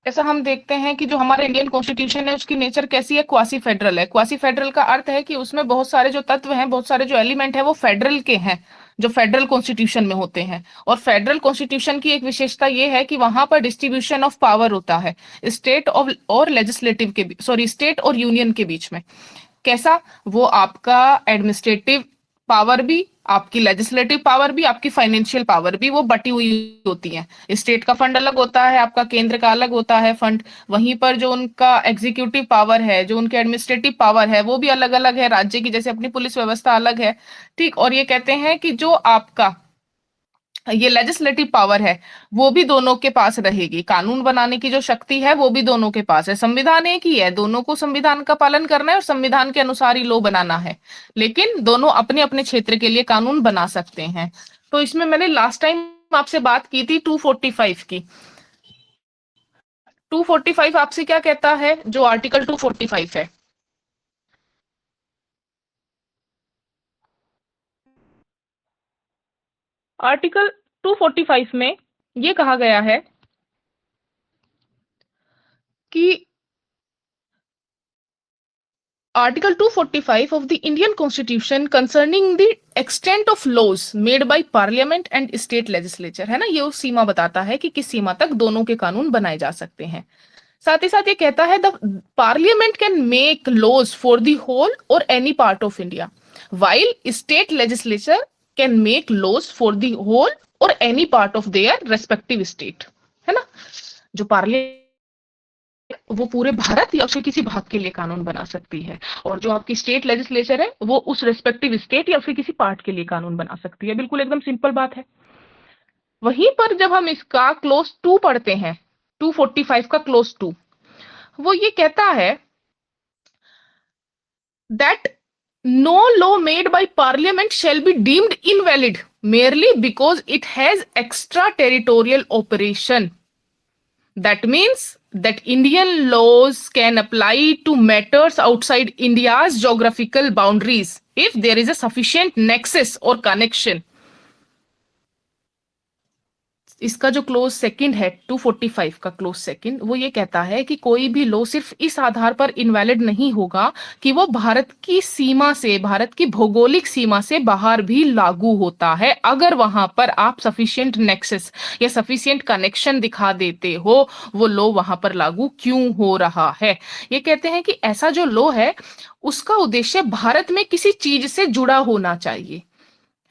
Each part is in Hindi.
ऐसा हम देखते हैं कि जो हमारा इंडियन कॉन्स्टिट्यूशन है उसकी नेचर कैसी है, क्वासी फेडरल है। क्वासी फेडरल का अर्थ है कि उसमें बहुत सारे जो तत्व हैं, बहुत सारे जो एलिमेंट है वो फेडरल के हैं, जो फेडरल कॉन्स्टिट्यूशन में होते हैं। और फेडरल कॉन्स्टिट्यूशन की एक विशेषता ये है कि वहां पर डिस्ट्रीब्यूशन ऑफ पावर होता है स्टेट और लेजिस्लेटिव के सॉरी स्टेट और यूनियन के बीच में। कैसा? वो आपका एडमिनिस्ट्रेटिव पावर भी, आपकी लेजिस्लेटिव पावर भी, आपकी फाइनेंशियल पावर भी वो बटी हुई होती है। स्टेट का फंड अलग होता है, आपका केंद्र का अलग होता है फंड। वहीं पर जो उनका एग्जीक्यूटिव पावर है, जो उनके एडमिनिस्ट्रेटिव पावर है, वो भी अलग अलग है। राज्य की जैसे अपनी पुलिस व्यवस्था अलग है। ठीक, और ये कहते हैं कि जो आपका ये लेजिस्लेटिव पावर है वो भी दोनों के पास रहेगी। कानून बनाने की जो शक्ति है वो भी दोनों के पास है। संविधान एक ही है, दोनों को संविधान का पालन करना है और संविधान के अनुसार ही लॉ बनाना है, लेकिन दोनों अपने अपने क्षेत्र के लिए कानून बना सकते हैं। तो इसमें मैंने लास्ट टाइम आपसे बात की थी 245 की। 245 आपसे क्या कहता है, जो आर्टिकल 245 है? आर्टिकल 245 में ये कहा गया है कि Article 245 of the Indian Constitution concerning the extent of laws made by Parliament and state legislature, है ना, ये उस सीमा बताता है कि किस सीमा तक दोनों के कानून बनाए जा सकते हैं। साथ ही साथ ये कहता है the parliament can make laws for the whole or any part of India, while state legislature can make laws for the whole or any part of their respective state, है ना। जो पार्लियामेंट वो पूरे भारत या फिर किसी भाग के लिए कानून बना सकती है, और जो आपकी स्टेट लेजिस्लेचर है वो उस रेस्पेक्टिव स्टेट या फिर किसी पार्ट के लिए कानून बना सकती है। बिल्कुल एकदम सिंपल बात है। वहीं पर जब हम इसका क्लोज 2 पढ़ते हैं, 245 का क्लोज 2, वो ये कहता है that no law made by parliament shall be deemed invalid merely because it has extraterritorial operation. That means that Indian laws can apply to matters outside India's geographical boundaries if there is a sufficient nexus or connection. इसका जो क्लोज सेकंड है 245 का क्लोज सेकंड, वो ये कहता है कि कोई भी लॉ सिर्फ इस आधार पर इनवैलिड नहीं होगा कि वो भारत की सीमा से, भारत की भौगोलिक सीमा से बाहर भी लागू होता है, अगर वहां पर आप सफिशिएंट नेक्सस या सफिशिएंट कनेक्शन दिखा देते हो वो लॉ वहां पर लागू क्यों हो रहा है। ये कहते हैं कि ऐसा जो लॉ है उसका उद्देश्य भारत में किसी चीज से जुड़ा होना चाहिए,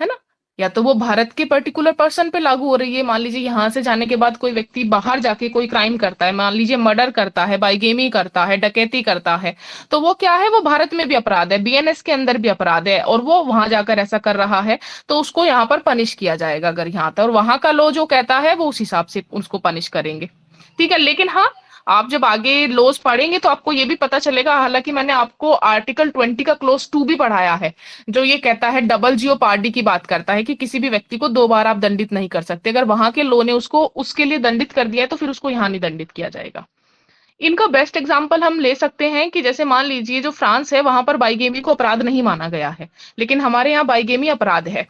है ना। या तो वो भारत के पर्टिकुलर पर्सन पे लागू हो रही है, मान लीजिए यहां से जाने के बाद कोई व्यक्ति बाहर जाके कोई क्राइम करता है, मान लीजिए मर्डर करता है, बाइगेमी करता है, डकैती करता है, तो वो क्या है, वो भारत में भी अपराध है, बीएनएस के अंदर भी अपराध है, और वो वहां जाकर ऐसा कर रहा है तो उसको यहाँ पर पनिश किया जाएगा अगर यहाँ आता है, और वहां का लॉ जो कहता है वो उस हिसाब से उसको पनिश करेंगे। ठीक है, लेकिन हाँ, आप जब आगे लॉज पढ़ेंगे तो आपको ये भी पता चलेगा, हालांकि मैंने आपको आर्टिकल 20 का क्लोज 2 भी पढ़ाया है, जो ये कहता है डबल जियोपार्डी की बात करता है कि किसी भी व्यक्ति को 2 बार आप दंडित नहीं कर सकते। अगर वहां के लॉ ने उसको उसके लिए दंडित कर दिया है तो फिर उसको यहाँ नहीं दंडित किया जाएगा। इनका बेस्ट एग्जाम्पल हम ले सकते हैं कि जैसे मान लीजिए जो फ्रांस है वहां पर बाइगेमी को अपराध नहीं माना गया है, लेकिन हमारे यहाँ बाइगेमी अपराध है।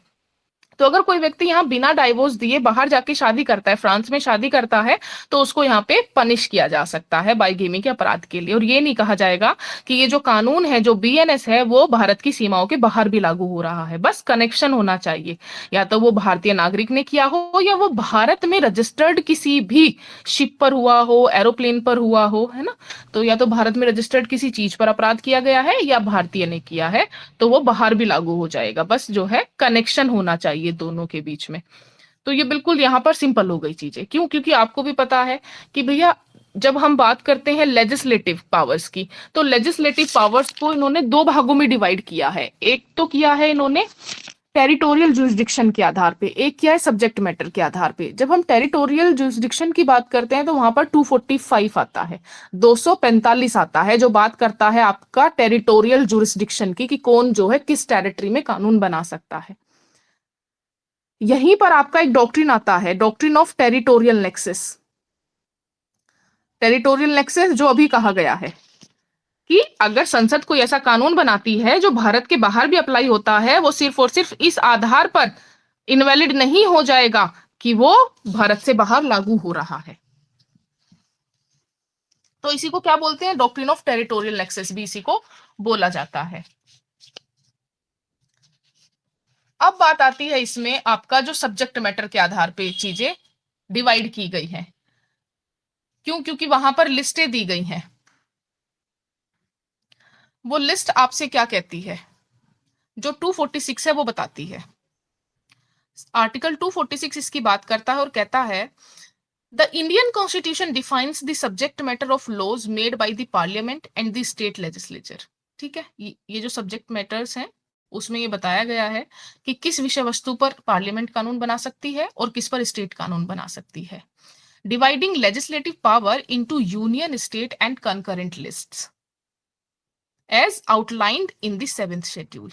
तो अगर कोई व्यक्ति यहाँ बिना डाइवोर्स दिए बाहर जाके शादी करता है, फ्रांस में शादी करता है, तो उसको यहाँ पे पनिश किया जा सकता है बाइगेमी के अपराध के लिए। और ये नहीं कहा जाएगा कि ये जो कानून है, जो बीएनएस है, वो भारत की सीमाओं के बाहर भी लागू हो रहा है। बस कनेक्शन होना चाहिए, या तो वो भारतीय नागरिक ने किया हो या वो भारत में रजिस्टर्ड किसी भी शिप पर हुआ हो, एरोप्लेन पर हुआ हो, है ना। तो या तो भारत में रजिस्टर्ड किसी चीज पर अपराध किया गया है या भारतीय ने किया है, तो वो बाहर भी लागू हो जाएगा। बस जो है कनेक्शन होना चाहिए दोनों के बीच में। तो ये बिल्कुल यहां पर सिंपल हो गई चीजें। क्यों? क्योंकि आपको भी पता है कि भैया जब हम बात करते हैं लेजिस्लेटिव पावर्स की, तो लेजिस्लेटिव पावर्स को इन्होंने 2 भागों में डिवाइड किया है। एक तो किया है इन्होंने टेरिटोरियल जुरिस्डिक्शन के आधार पे, एक क्या है सब्जेक्ट मैटर के आधार पे। जब हम टेरिटोरियल जुरिस्डिक्शन की बात करते हैं तो वहां पर 245 आता है, 245 आता है, जो बात करता है आपका टेरिटोरियल जुरिस्डिक्शन की, कि कौन जो है किस टेरिटरी में कानून बना सकता है। यहीं पर आपका एक डॉक्ट्रिन आता है, doctrine of territorial nexus. Territorial nexus जो अभी कहा गया है कि अगर संसद कोई ऐसा कानून बनाती है जो भारत के बाहर भी अप्लाई होता है, वो सिर्फ और सिर्फ इस आधार पर इनवैलिड नहीं हो जाएगा कि वो भारत से बाहर लागू हो रहा है। तो इसी को क्या बोलते हैं, डॉक्ट्रिन ऑफ टेरिटोरियल नेक्सस भी इसी को बोला जाता है। अब बात आती है इसमें आपका जो सब्जेक्ट मैटर के आधार पे चीजें डिवाइड की गई हैं, क्यों, क्योंकि वहां पर लिस्टें दी गई हैं। वो लिस्ट आपसे क्या कहती है, जो 246 है वो बताती है। आर्टिकल 246 इसकी बात करता है और कहता है the Indian constitution defines the subject matter of laws made by the parliament and the state legislature. ठीक है, ये जो सब्जेक्ट मैटर्स हैं उसमें ये बताया गया है कि किस विषय वस्तु पर पार्लियामेंट कानून बना सकती है और किस पर स्टेट कानून बना सकती है। Dividing legislative power into union, state and concurrent lists as outlined in the 7th schedule.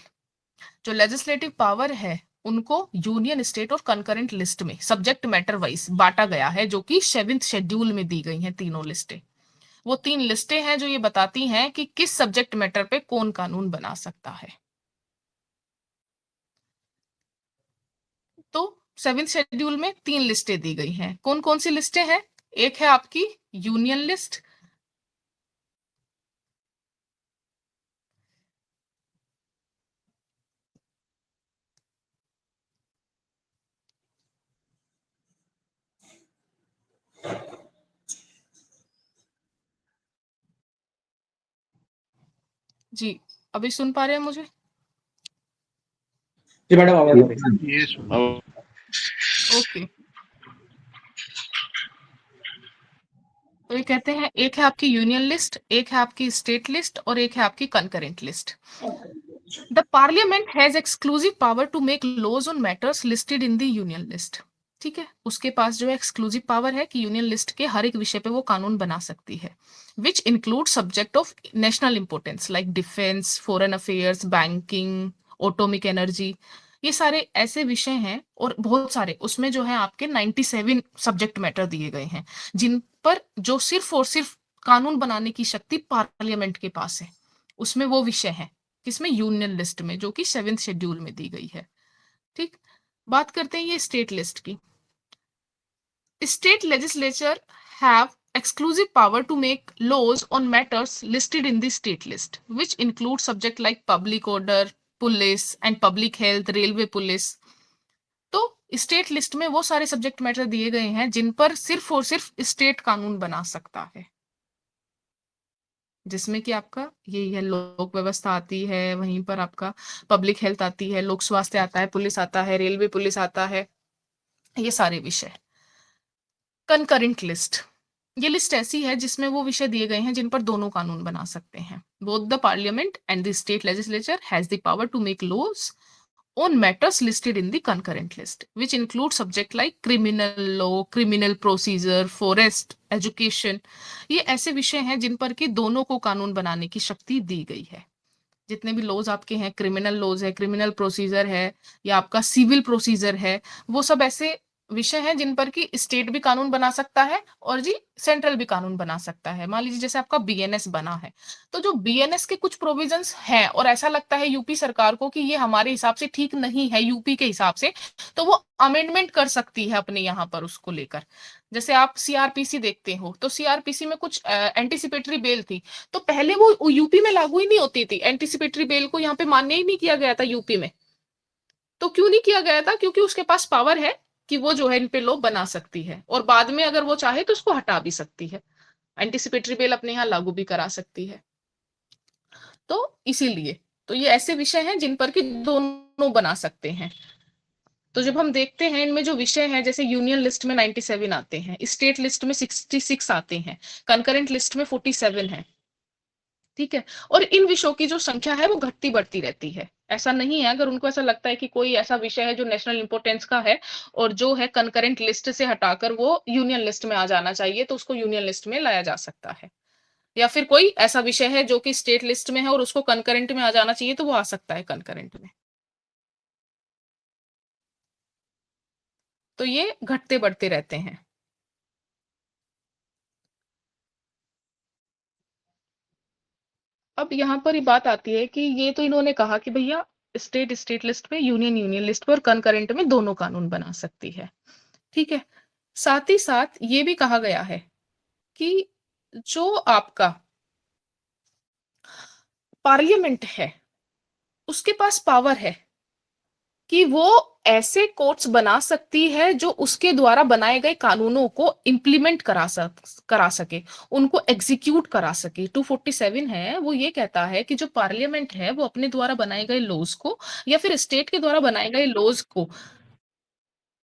जो लेजिस्लेटिव पावर है उनको यूनियन, स्टेट और कंकरेंट लिस्ट में सब्जेक्ट मैटर वाइज बांटा गया है, जो कि 7th शेड्यूल में दी गई हैं तीनों लिस्टें। वो 3 लिस्टें हैं जो ये बताती हैं कि किस सब्जेक्ट मैटर पे कौन कानून बना सकता है। तो 7th शेड्यूल में 3 लिस्टें दी गई हैं। कौन कौन सी लिस्टें हैं? एक है आपकी यूनियन लिस्ट, जी अभी सुन पा रहे हैं मुझे? जी मैडम, आवाज आ रही है। यस ओके, तो ये कहते हैं एक है आपकी यूनियन लिस्ट, एक है आपकी स्टेट लिस्ट और एक है आपकी concurrent list. The parliament has exclusive power to make laws on matters listed in the union list. ठीक है, उसके पास जो है एक्सक्लूसिव पावर है कि यूनियन लिस्ट के हर एक विषय पे वो कानून बना सकती है, which include subject of national importance like defence, foreign affairs, banking, atomic energy. ये सारे ऐसे विषय हैं और बहुत सारे उसमें जो है आपके 97 सब्जेक्ट मैटर दिए गए हैं, जिन पर जो सिर्फ और सिर्फ कानून बनाने की शक्ति पार्लियामेंट के पास है। उसमें वो विषय है किसमें, यूनियन लिस्ट में, जो कि 7th शेड्यूल में दी गई है। ठीक, बात करते हैं ये स्टेट लिस्ट की। State legislature have exclusive power to make laws on matters listed in the state list, which include subject like public order, police and public health, railway police। तो स्टेट लिस्ट में वो सारे सब्जेक्ट मैटर दिए गए हैं जिन पर सिर्फ और सिर्फ स्टेट कानून बना सकता है, जिसमें कि आपका यही है, लोक व्यवस्था आती है, वहीं पर आपका पब्लिक हेल्थ आती है, लोक स्वास्थ्य आता है, पुलिस आता है, रेलवे पुलिस आता है, ये सारे विषय। कंकरेंट लिस्ट, ये लिस्ट ऐसी है जिसमें वो विषय दिए गए हैं जिन पर दोनों कानून बना सकते हैं। Both the parliament and the state legislature has the power to make laws on matters listed in the concurrent list, which include subject like criminal law, criminal procedure, forest, education। ये ऐसे विषय हैं जिन पर कि दोनों को कानून बनाने की शक्ति दी गई है। जितने भी लॉज आपके हैं, क्रिमिनल लॉज है, क्रिमिनल प्रोसीजर है, या आपका सिविल प्रोसीजर है, वो सब ऐसे विषय हैं जिन पर कि स्टेट भी कानून बना सकता है और जी सेंट्रल भी कानून बना सकता है। मान लीजिए जैसे आपका बीएनएस बना है, तो जो बीएनएस के कुछ प्रोविजंस हैं और ऐसा लगता है यूपी सरकार को कि ये हमारे हिसाब से ठीक नहीं है यूपी के हिसाब से, तो वो अमेंडमेंट कर सकती है अपने यहाँ पर उसको लेकर। जैसे आप सीआरपीसी देखते हो, तो सीआरपीसी में कुछ एंटीसिपेटरी बेल थी, तो पहले वो यूपी में लागू ही नहीं होती थी, एंटीसिपेटरी बेल को यहाँ पे मान्य ही नहीं किया गया था यूपी में। तो क्यों नहीं किया गया था? क्योंकि उसके पास पावर है कि वो जो है इन पे लॉ बना सकती है और बाद में अगर वो चाहे तो उसको हटा भी सकती है, एंटीसिपेटरी बेल अपने यहाँ लागू भी करा सकती है। तो इसीलिए तो ये ऐसे विषय हैं जिन पर कि दोनों बना सकते हैं। तो जब हम देखते हैं इनमें जो विषय हैं, जैसे यूनियन लिस्ट में 97 आते हैं, स्टेट लिस्ट में 66 आते हैं, कंकरेंट लिस्ट में 47 है। ठीक है, और इन विषयों की जो संख्या है वो घटती बढ़ती रहती है। ऐसा नहीं है, अगर उनको ऐसा लगता है कि कोई ऐसा विषय है जो नेशनल इंपोर्टेंस का है और जो है कंकरेंट लिस्ट से हटाकर वो यूनियन लिस्ट में आ जाना चाहिए, तो उसको यूनियन लिस्ट में लाया जा सकता है। या फिर कोई ऐसा विषय है जो कि स्टेट लिस्ट में है और उसको कंकरेंट में आ जाना चाहिए, तो वो आ सकता है कंकरेंट में। तो ये घटते बढ़ते रहते हैं। अब यहाँ पर ही बात आती है कि ये तो इन्होंने कहा कि भैया स्टेट स्टेट लिस्ट पे, यूनियन यूनियन लिस्ट पर, कंकरेंट में दोनों कानून बना सकती है। ठीक है, साथ ही साथ ये भी कहा गया है कि जो आपका पार्लियामेंट है उसके पास पावर है कि वो ऐसे कोर्ट्स बना सकती है जो उसके द्वारा बनाए गए कानूनों को इम्प्लीमेंट करा सके, उनको एग्जीक्यूट करा सके। 247 है वो ये कहता है कि जो पार्लियामेंट है वो अपने द्वारा बनाए गए लॉज को या फिर स्टेट के द्वारा बनाए गए लॉज को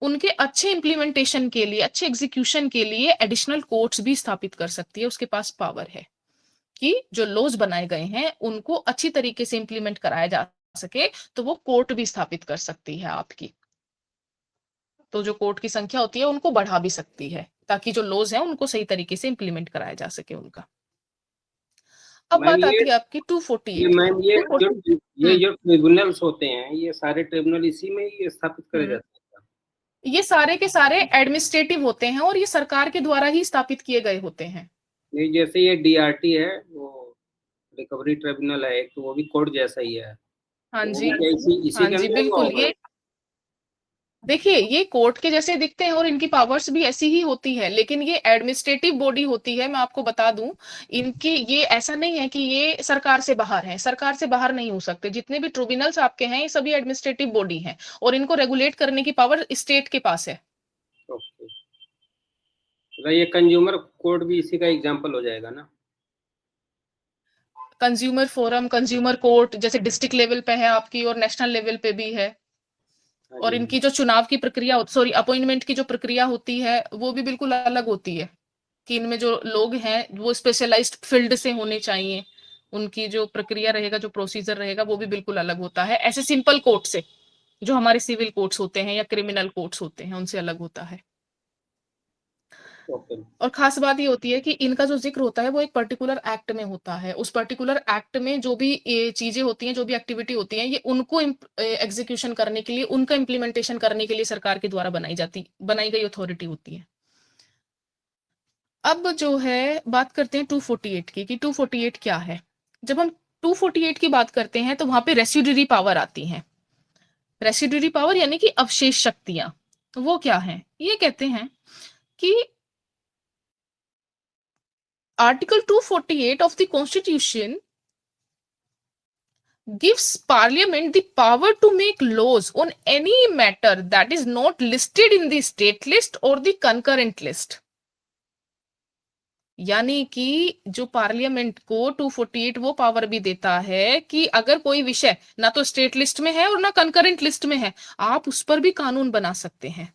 उनके अच्छे इम्प्लीमेंटेशन के लिए, अच्छे एग्जीक्यूशन के लिए एडिशनल कोर्ट्स भी स्थापित कर सकती है। उसके पास पावर है कि जो लॉज बनाए गए हैं उनको अच्छी तरीके से इम्प्लीमेंट कराया जा सके, तो वो कोर्ट भी स्थापित कर सकती है आपकी। तो जो कोर्ट की संख्या होती है उनको बढ़ा भी सकती है ताकि जो लॉज हैं उनको सही तरीके से इम्प्लीमेंट कराया जा सके उनका। अब मैम बात आती है आपकी ये 248 की। मैम ये जो 240 ये हम्म जो ट्रिब्यूनल्स होते हैं, ये सारे ट्रिब्यूनल इसी में ही स्थापित करे हम्म जाते हैं? ये सारे के सारे एडमिनिस्ट्रेटिव होते हैं और ये सरकार के द्वारा ही स्थापित किए गए होते हैं। नहीं, जैसे ये डीआरटी है, वो रिकवरी ट्रिब्यूनल है एक, तो वो भी कोर्ट जैसा ही है, हाँ तो वो जी, भी क्या इसी हाँ के जी, अंदर हुआ बिल्कुल। होगा? ये देखिए ये कोर्ट के जैसे दिखते हैं और इनकी पावर्स भी ऐसी ही होती है, लेकिन ये एडमिनिस्ट्रेटिव बॉडी होती है। मैं आपको बता दूं, इनके ये ऐसा नहीं है कि ये सरकार से बाहर है, सरकार से बाहर नहीं हो सकते। जितने भी ट्रिब्यूनल्स आपके हैं ये सभी एडमिनिस्ट्रेटिव बॉडी हैं और इनको रेगुलेट करने की पावर स्टेट के पास है। ओके, तो ये कंज्यूमर कोर्ट भी इसी का एग्जाम्पल हो जाएगा ना? कंज्यूमर फोरम, कंज्यूमर कोर्ट जैसे डिस्ट्रिक्ट लेवल पे है आपकी और नेशनल लेवल पे भी है। हाँ और जी। इनकी जो चुनाव की प्रक्रिया, सॉरी अपॉइंटमेंट की जो प्रक्रिया होती है वो भी बिल्कुल अलग होती है कि इनमें जो लोग हैं वो स्पेशलाइज्ड फील्ड से होने चाहिए। उनकी जो प्रक्रिया रहेगा, जो प्रोसीजर रहेगा वो भी बिल्कुल अलग होता है ऐसे सिंपल कोर्ट से, जो हमारे सिविल कोर्ट्स होते हैं या क्रिमिनल कोर्ट्स होते हैं उनसे अलग होता है। ओके। और खास बात ये होती है कि इनका जो जिक्र होता है वो एक पर्टिकुलर एक्ट में होता है। उस पर्टिकुलर एक्ट में जो भी ये चीजें होती हैं, जो भी एक्टिविटी होती है, ये उनको एग्जीक्यूशन करने के लिए, उनका इम्प्लीमेंटेशन करने के लिए सरकार के द्वारा बनाई गई अथॉरिटी होती है। अब जो है बात करते हैं 248 की कि 248 क्या है। जब हम 248 की बात करते हैं तो वहां पे रेसिड्यूरी पावर आती है। रेसिड्यूरी पावर यानी कि अवशेष शक्तियां। वो क्या है? ये कहते हैं कि article 248 of the constitution gives parliament the power to make laws on any matter that is not listed in the state list or the concurrent list। यानी कि जो पार्लियामेंट को 248 वो पावर भी देता है कि अगर कोई विषय ना तो स्टेट लिस्ट में है और ना कंकरेंट लिस्ट में है, आप उस पर भी कानून बना सकते हैं।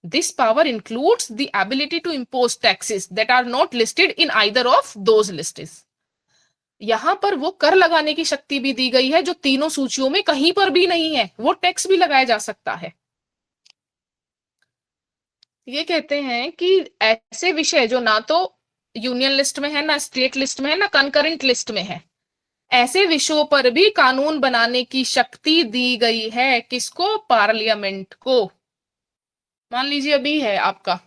This power includes the ability to impose taxes that are not listed in either of those lists. यहां पर वो कर लगाने की शक्ति भी दी गई है जो तीनों सूचियों में कहीं पर भी नहीं है, वो टैक्स भी लगाया जा सकता है। ये कहते हैं कि ऐसे विषय जो ना तो यूनियन लिस्ट में है, ना स्टेट लिस्ट में है, ना कंकरेंट लिस्ट में है, ऐसे विषयों पर भी कानून बनाने की शक्ति दी गई है। किसको? पार्लियामेंट को। मान लीजिए अभी है आपका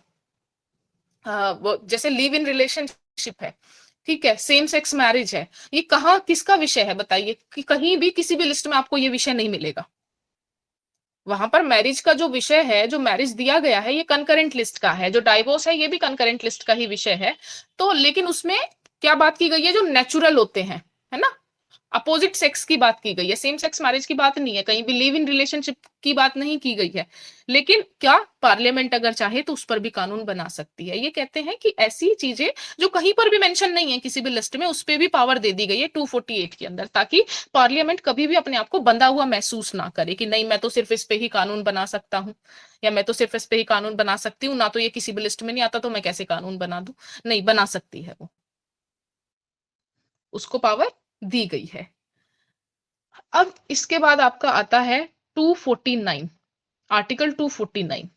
वो जैसे लिव इन रिलेशनशिप है, ठीक है, सेम सेक्स मैरिज है, ये कहाँ किसका विषय है बताइए? कि कहीं भी किसी भी लिस्ट में आपको ये विषय नहीं मिलेगा। वहां पर मैरिज का जो विषय है, जो मैरिज दिया गया है, ये कंकरेंट लिस्ट का है। जो डाइवोर्स है ये भी कंकरेंट लिस्ट का ही विषय है। तो लेकिन उसमें क्या बात की गई है? जो नेचुरल होते हैं, है ना, अपोजिट सेक्स की बात की गई है, सेम सेक्स मैरिज की बात नहीं है, कहीं भी लिव इन रिलेशनशिप की बात नहीं की गई है। लेकिन क्या पार्लियामेंट अगर चाहे तो उस पर भी कानून बना सकती है। ये कहते हैं कि ऐसी चीजें जो कहीं पर भी मेंशन नहीं है किसी भी लिस्ट में, उस पर भी पावर दे दी गई है 248 के अंदर, ताकि पार्लियामेंट कभी भी अपने आप को बंधा हुआ महसूस ना करे कि नहीं मैं तो सिर्फ इस पे ही कानून बना सकता हूँ, या मैं तो सिर्फ इस पे ही कानून बना सकती हूँ, ना तो ये किसी भी लिस्ट में नहीं आता तो मैं कैसे कानून बना दूं। नहीं, बना सकती है वो, उसको पावर दी गई है। अब इसके बाद आपका आता है 249, आर्टिकल 249।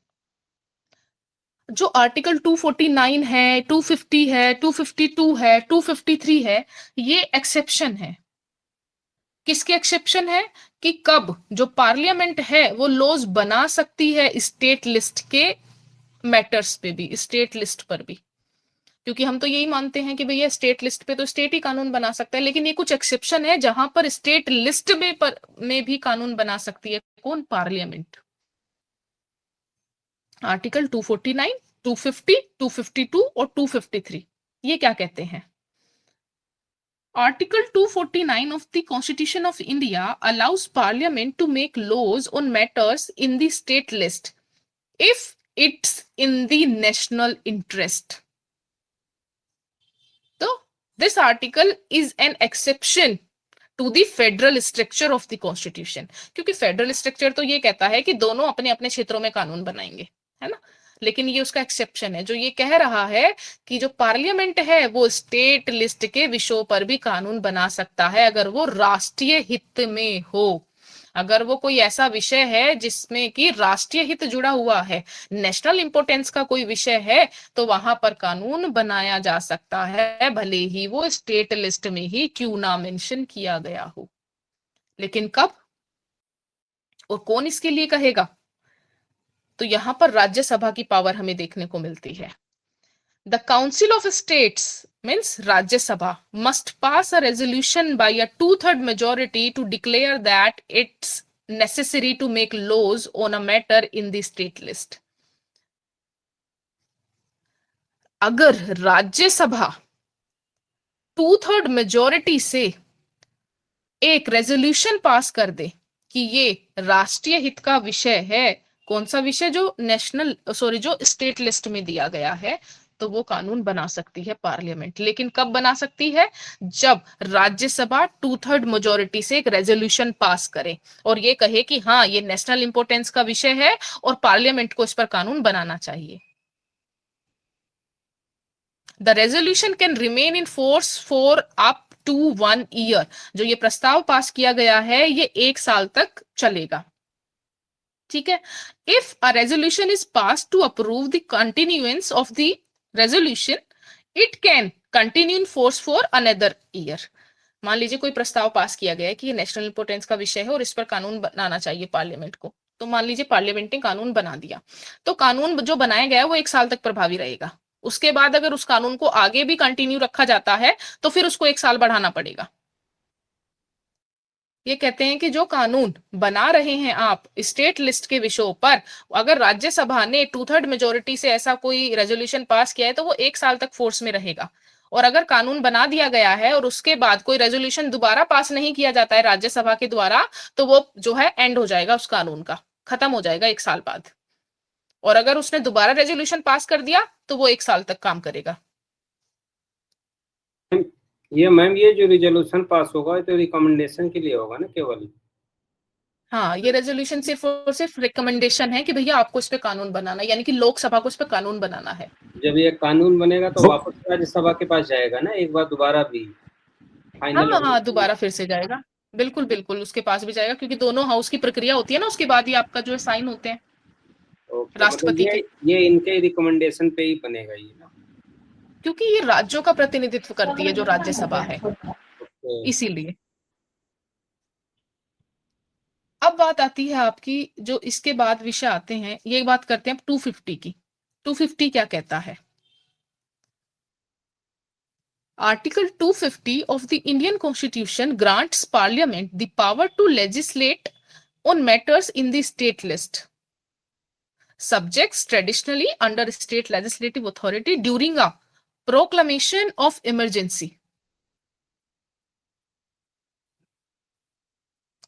जो आर्टिकल 249 है, 250 है, 252 है, 253 है, ये एक्सेप्शन है। किसके एक्सेप्शन है? कि कब जो पार्लियामेंट है वो लॉज बना सकती है स्टेट लिस्ट के मैटर्स पे भी, स्टेट लिस्ट पर भी। क्योंकि हम तो यही मानते हैं कि भैया स्टेट लिस्ट पे तो स्टेट ही कानून बना सकता है, लेकिन ये कुछ एक्सेप्शन है जहां पर स्टेट लिस्ट में भी कानून बना सकती है। कौन? पार्लियामेंट। आर्टिकल 249, 250, 252 और 253। ये क्या कहते हैं? Article 249 of the Constitution of India allows Parliament to make laws on matters in the state list if it's in the national interest. So, this article is an exception to the federal structure of the Constitution. क्योंकि फेडरल स्ट्रक्चर तो ये कहता है कि दोनों अपने अपने क्षेत्रों में कानून बनाएंगे, है ना? लेकिन ये उसका एक्सेप्शन है, जो ये कह रहा है कि जो पार्लियामेंट है वो स्टेट लिस्ट के विषयों पर भी कानून बना सकता है अगर वो राष्ट्रीय हित में हो। अगर वो कोई ऐसा विषय है जिसमें कि राष्ट्रीय हित जुड़ा हुआ है, नेशनल इंपोर्टेंस का कोई विषय है, तो वहां पर कानून बनाया जा सकता है, भले ही वो स्टेट लिस्ट में ही क्यों ना मेंशन किया गया हो। लेकिन कब और कौन इसके लिए कहेगा? तो यहां पर राज्यसभा की पावर हमें देखने को मिलती है। The council of states means Rajya Sabha must pass a resolution bye a 2/3 majority to declare that it's necessary to make laws on a matter in the state list. अगर राज्यसभा 2/3 मेजोरिटी से एक रेजोल्यूशन पास कर दे कि ये राष्ट्रीय हित का विषय है, कौन सा विषय? जो जो स्टेट लिस्ट में दिया गया है, तो वो कानून बना सकती है पार्लियामेंट। लेकिन कब बना सकती है? जब राज्यसभा 2/3 मेजोरिटी से एक रेजोल्यूशन पास करे और ये कहे कि हाँ, ये नेशनल इंपोर्टेंस का विषय है और पार्लियामेंट को इस पर कानून बनाना चाहिए। The resolution can remain in force for up to 1 year. जो ये प्रस्ताव पास किया गया है ये 1 साल तक चलेगा, ठीक है। If a resolution is pass to approve the continuance of the resolution, it can continue in force for another year. मान लीजिए कोई प्रस्ताव पास किया गया है कि ये नेशनल इंपोर्टेंस का विषय है और इस पर कानून बनाना चाहिए पार्लियामेंट को, तो मान लीजिए पार्लियामेंट ने कानून बना दिया, तो कानून जो बनाया गया है वो 1 साल तक प्रभावी रहेगा। उसके बाद अगर उस कानून को आगे भी कंटिन्यू रखा जाता है तो फिर उसको 1 साल बढ़ाना पड़ेगा। ये कहते हैं कि जो कानून बना रहे हैं आप स्टेट लिस्ट के विषयों पर, अगर राज्यसभा ने 2/3 मेजोरिटी से ऐसा कोई रेजोल्यूशन पास किया है तो वो 1 साल तक फोर्स में रहेगा। और अगर कानून बना दिया गया है और उसके बाद कोई रेजोल्यूशन दोबारा पास नहीं किया जाता है राज्यसभा के द्वारा, तो वो जो है एंड हो जाएगा, उस कानून का खत्म हो जाएगा 1 साल बाद। और अगर उसने दोबारा रेजोल्यूशन पास कर दिया तो वो 1 साल तक काम करेगा। मैम ये जो रिजोल्यूशन पास होगा तो रिकमेंडेशन के लिए होगा ना केवल? हाँ, ये रेजोल्यूशन सिर्फ और सिर्फ रिकमेंडेशन है कि भैया आपको इस पे कानून बनाना है, यानी कि लोकसभा को इस पे कानून बनाना है। जब ये कानून बनेगा तो वापस राज्यसभा के पास जाएगा ना एक बार दोबारा भी फाइनल? हाँ, दोबारा फिर से जाएगा, बिल्कुल बिल्कुल उसके पास भी जाएगा, क्योंकि दोनों हाउस की प्रक्रिया होती है ना, उसके बाद ही आपका जो साइन होते हैं राष्ट्रपति के। ये इनके रिकमेंडेशन पे ही बनेगा ये ना? क्योंकि ये राज्यों का प्रतिनिधित्व करती है जो राज्यसभा है, इसीलिए। अब बात आती है आपकी, जो इसके बाद विषय आते हैं, ये बात करते हैं 250 की। 250 क्या कहता है? Article 250 of the Indian Constitution grants Parliament the power to legislate on matters in the state list, subjects traditionally under state legislative authority during a proclamation of emergency,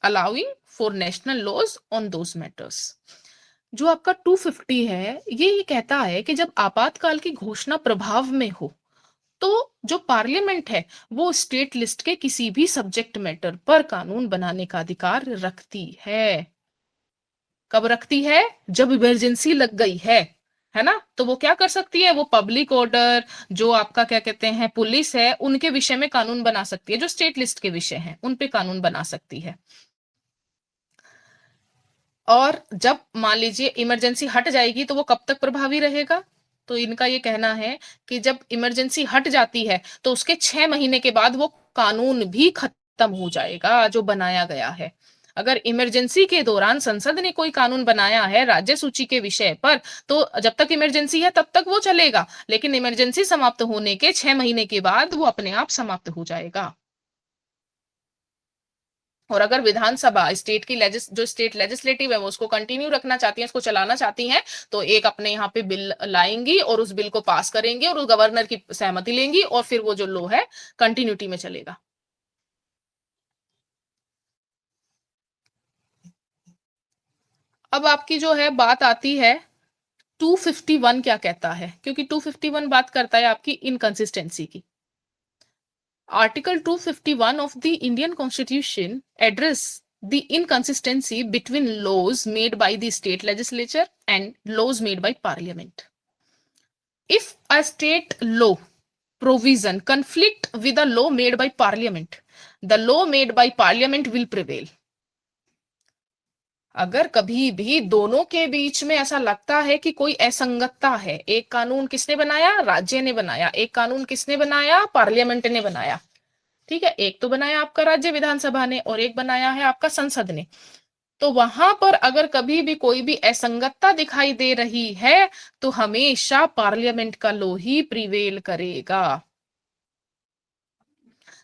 allowing for national laws on those matters. जो आपका 250 है, ये कहता है कि जब आपातकाल की घोषणा प्रभाव में हो तो जो पार्लियामेंट है वो स्टेट लिस्ट के किसी भी सब्जेक्ट मैटर पर कानून बनाने का अधिकार रखती है। कब रखती है? जब इमरजेंसी लग गई है ना? तो वो क्या कर सकती है? वो पब्लिक ऑर्डर, जो आपका क्या कहते हैं पुलिस है, उनके विषय में कानून बना सकती है, जो स्टेट लिस्ट के विषय हैं उन पे कानून बना सकती है। और जब मान लीजिए इमरजेंसी हट जाएगी तो वो कब तक प्रभावी रहेगा? तो इनका ये कहना है कि जब इमरजेंसी हट जाती है तो उसके 6 महीने के बाद वो कानून भी खत्म हो जाएगा जो बनाया गया है। अगर इमरजेंसी के दौरान संसद ने कोई कानून बनाया है राज्य सूची के विषय पर, तो जब तक इमरजेंसी है तब तक वो चलेगा, लेकिन इमरजेंसी समाप्त होने के 6 महीने के बाद वो अपने आप समाप्त हो जाएगा। और अगर विधानसभा स्टेट की जो स्टेट लेजिस्लेटिव है वो उसको कंटिन्यू रखना चाहती है, उसको चलाना चाहती हैं, तो एक अपने यहाँ पे बिल लाएंगी और उस बिल को पास करेंगे और उस गवर्नर की सहमति लेंगी और फिर वो जो लॉ है कंटिन्यूटी में चलेगा। अब आपकी जो है बात आती है 251 क्या कहता है, क्योंकि 251 बात करता है आपकी इनकंसिस्टेंसी की। Article 251 of the Indian Constitution address the inconsistency between laws made by the state legislature and laws made by parliament. If a state law provision conflict with a law made by parliament, the law made by parliament will prevail. अगर कभी भी दोनों के बीच में ऐसा लगता है कि कोई असंगतता है, एक कानून किसने बनाया, राज्य ने बनाया, एक कानून किसने बनाया, पार्लियामेंट ने बनाया, ठीक है, एक तो बनाया आपका राज्य विधानसभा ने और एक बनाया है आपका संसद ने, तो वहां पर अगर कभी भी कोई भी असंगतता दिखाई दे रही है तो हमेशा पार्लियामेंट का लॉ ही प्रिवेल करेगा।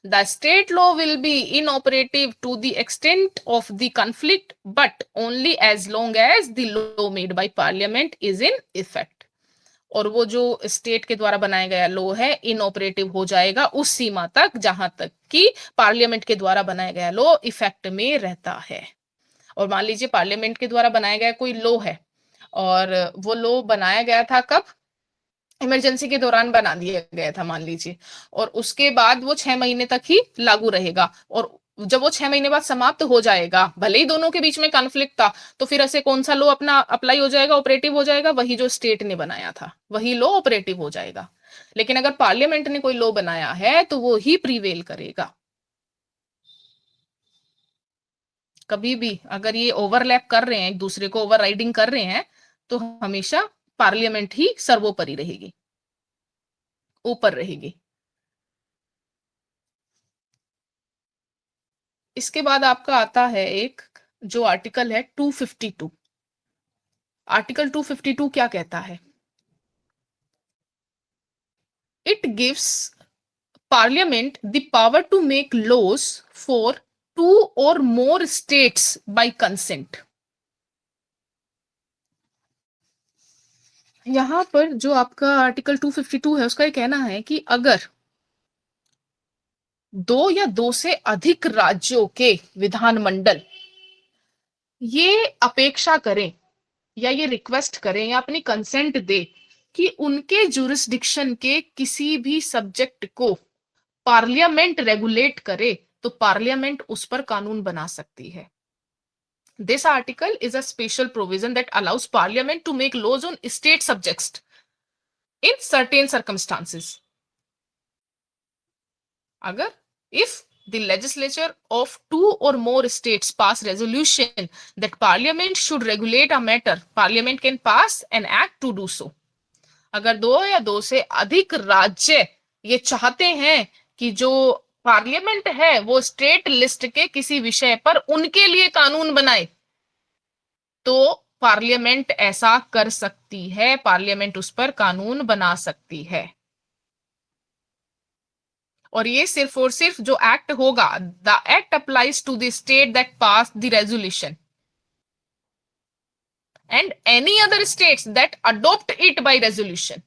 The state law will be inoperative to the extent of the conflict, but only as long as the law made by parliament is in effect. और वो जो स्टेट के द्वारा बनाया गया लॉ है इनऑपरेटिव हो जाएगा उस सीमा तक जहां तक कि पार्लियामेंट के द्वारा बनाया गया लॉ इफेक्ट में रहता है। और मान लीजिए पार्लियामेंट के द्वारा बनाया गया कोई लॉ है और वो लॉ बनाया गया था कब, इमरजेंसी के दौरान बना दिया गया था मान लीजिए, और उसके बाद वो 6 महीने तक ही लागू रहेगा, और जब वो 6 महीने बाद समाप्त हो जाएगा, भले ही दोनों के बीच में कॉन्फ्लिक्ट था, तो फिर ऐसे कौन सा लॉ अपना अप्लाई हो जाएगा, ऑपरेटिव हो जाएगा, वही जो स्टेट ने बनाया था वही लॉ ऑपरेटिव हो जाएगा। लेकिन अगर पार्लियामेंट ने कोई लॉ बनाया है तो वो ही प्रीवेल करेगा। कभी भी अगर ये ओवरलैप कर रहे हैं, एक दूसरे को ओवरराइडिंग कर रहे हैं, तो हमेशा पार्लियामेंट ही सर्वोपरि रहेगी, ऊपर रहेगी। इसके बाद आपका आता है एक जो आर्टिकल है 252। आर्टिकल 252 क्या कहता है, it gives parliament the power to make laws for 2 और मोर स्टेट्स बाय कंसेंट। यहां पर जो आपका आर्टिकल 252 है उसका ये कहना है कि अगर 2 या 2 से अधिक राज्यों के विधानमंडल ये अपेक्षा करें या ये रिक्वेस्ट करें या अपनी कंसेंट दे कि उनके जुरिस्डिक्शन के किसी भी सब्जेक्ट को पार्लियामेंट रेगुलेट करे, तो पार्लियामेंट उस पर कानून बना सकती है। This article is a special provision that allows parliament to make laws on state subjects in certain circumstances. अगर if the legislature of 2 or more states pass resolution that parliament should regulate a matter, parliament can pass an act to do so. अगर 2 या 2 से अधिक राज्य ये चाहते हैं कि जो पार्लियामेंट है वो स्टेट लिस्ट के किसी विषय पर उनके लिए कानून बनाए, तो पार्लियामेंट ऐसा कर सकती है, पार्लियामेंट उस पर कानून बना सकती है। और ये सिर्फ और सिर्फ जो एक्ट होगा, the act applies to the state that pass the resolution and any other states that adopt it by resolution.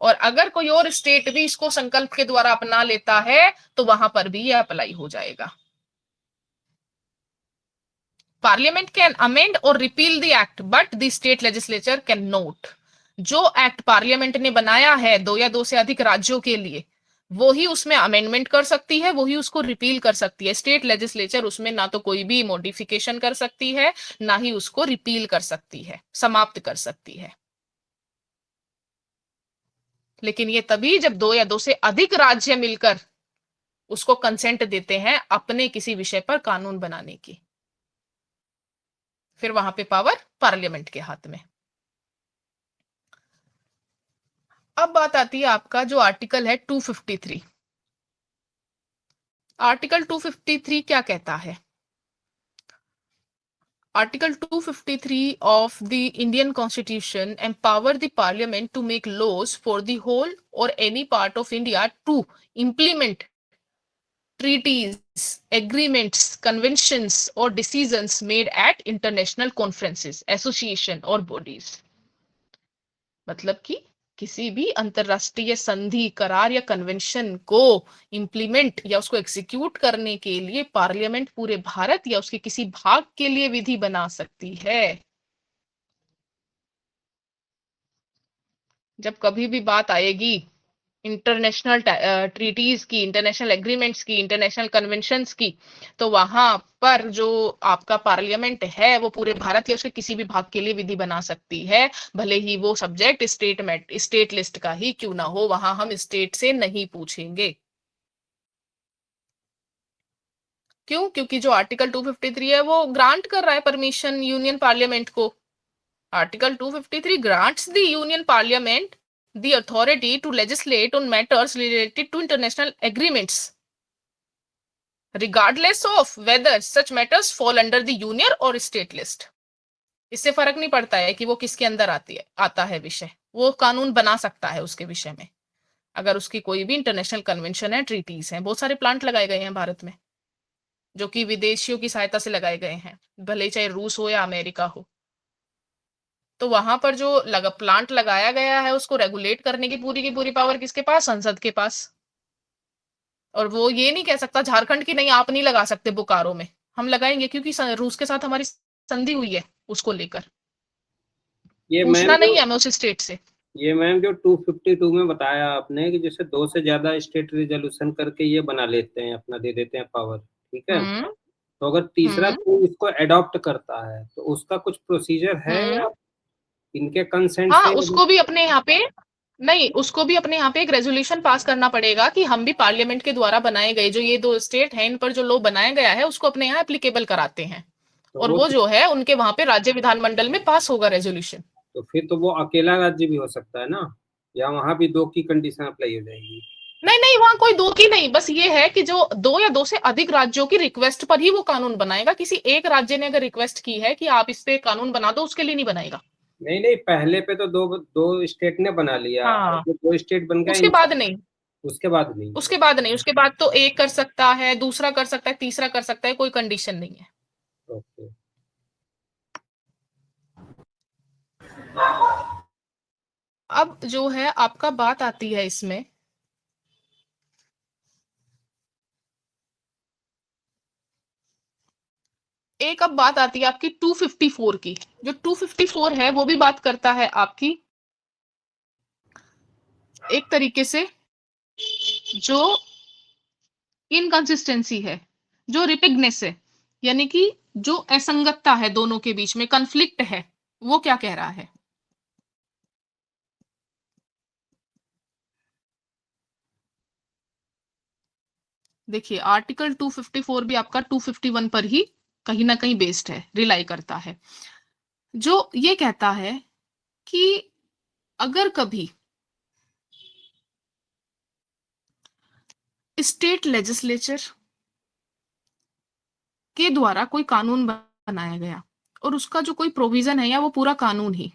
और अगर कोई और स्टेट भी इसको संकल्प के द्वारा अपना लेता है तो वहां पर भी ये अप्लाई हो जाएगा। पार्लियामेंट कैन अमेंड और repeal the act but the state legislature can not. जो एक्ट पार्लियामेंट ने बनाया है 2 या 2 से अधिक राज्यों के लिए, वो ही उसमें अमेंडमेंट कर सकती है, वो ही उसको रिपील कर सकती है। स्टेट लेजिस्लेचर उसमें ना तो कोई भी मॉडिफिकेशन कर सकती है, ना ही उसको रिपील कर सकती है, समाप्त कर सकती है। लेकिन ये तभी जब 2 या 2 से अधिक राज्य मिलकर उसको कंसेंट देते हैं अपने किसी विषय पर कानून बनाने की, फिर वहां पे पावर पार्लियामेंट के हाथ में। अब बात आती है आपका जो आर्टिकल है 253। आर्टिकल 253 क्या कहता है, article 253 of the Indian Constitution empower the Parliament to make laws for the whole or any part of India to implement treaties, agreements, conventions or decisions made at international conferences, association or bodies। मतलब कि किसी भी अंतरराष्ट्रीय संधि, करार या कन्वेंशन को इंप्लीमेंट या उसको एग्जीक्यूट करने के लिए पार्लियामेंट पूरे भारत या उसके किसी भाग के लिए विधि बना सकती है। जब कभी भी बात आएगी इंटरनेशनल ट्रीटीज की, इंटरनेशनल एग्रीमेंट्स की, इंटरनेशनल कन्वेंशंस की, तो वहां पर जो आपका पार्लियामेंट है वो पूरे भारत या उसके किसी भी भाग के लिए विधि बना सकती है, भले ही वो सब्जेक्ट स्टेट लिस्ट का ही क्यों ना हो। वहां हम स्टेट से नहीं पूछेंगे। क्यों? क्योंकि जो आर्टिकल 253 है वो ग्रांट कर रहा है परमिशन यूनियन पार्लियामेंट को। Article 253 grants the Union Parliament the authority to legislate on matters related to international agreements, regardless of whether such matters fall under the union or state list। इससे फर्क नहीं पड़ता है कि वो किसके अंदर आता है विषय, वो कानून बना सकता है उसके विषय में, अगर उसकी कोई भी इंटरनेशनल कन्वेंशन है, ट्रीटीज हैं। बहुत सारे प्लांट लगाए गए हैं भारत में जो कि विदेशियों की सहायता से लगाए गए हैं, भले चाहे रूस हो या अमेरिका हो। तो वहां पर जो प्लांट लगाया गया है उसको रेगुलेट करने की पूरी पावर किसके पास? संसद के पास। और वो ये नहीं कह सकता झारखंड की नहीं, आप नहीं लगा सकते बोकारो में, हम लगाएंगे क्योंकि रूस के साथ हमारी संधि हुई है उसको लेकर। ये मैम पूछना जो नहीं है हमें उस स्टेट से। ये मैम जो 252 में बताया आपने कि जैसे दो से ज्यादा स्टेट रिजोल्यूशन करके ये बना लेते हैं, अपना दे देते हैं पावर, ठीक है। हम्म तो अगर तीसरा हम्म कोई इसको अडॉप्ट करता है तो उसका कुछ प्रोसीजर है, हम्म या इनके कंसेंट हाँ, से? उसको भी अपने यहाँ पे नहीं, उसको भी अपने यहाँ पे एक रेजोल्यूशन पास करना पड़ेगा कि हम भी पार्लियामेंट के द्वारा बनाए गए जो ये दो स्टेट हैं इन पर जो लॉ बनाया गया है उसको अपने यहाँ एप्लीकेबल कराते हैं, तो और वो वो जो है उनके वहां पे राज्य विधानमंडल में पास होगा रेजोल्यूशन। तो फिर तो वो अकेला राज्य भी हो सकता है ना, या वहां भी दो की कंडीशन अप्लाई हो जाएगी? नहीं नहीं, वहां कोई दो की नहीं, बस ये है कि जो दो या दो से अधिक राज्यों की रिक्वेस्ट पर ही वो कानून बनाएगा। किसी एक राज्य ने अगर रिक्वेस्ट की है कि आप इस पे कानून बना दो, उसके लिए नहीं बनाएगा। नहीं नहीं, पहले पे तो दो दो स्टेट ने बना लिया, और हाँ, जो दो स्टेट बन गए उसके इन बाद नहीं, उसके बाद नहीं। उसके बाद नहीं, उसके बाद तो एक कर सकता है, दूसरा कर सकता है, तीसरा कर सकता है, कोई कंडीशन नहीं है। ओके। अब जो है आपका बात आती है इसमें, एक अब बात आती है आपकी 254 की। जो 254 है वो भी बात करता है आपकी एक तरीके से जो इनकंसिस्टेंसी है, जो रिपिगनेस है, यानी कि जो असंगतता है दोनों के बीच में, कन्फ्लिक्ट है, वो क्या कह रहा है? देखिए, आर्टिकल 254 भी आपका 251 पर ही कहीं ना कहीं बेस्ड है, रिलाई करता है। जो ये कहता है कि अगर कभी स्टेट लेजिस्लेचर के द्वारा कोई कानून बनाया गया और उसका जो कोई प्रोविजन है या वो पूरा कानून ही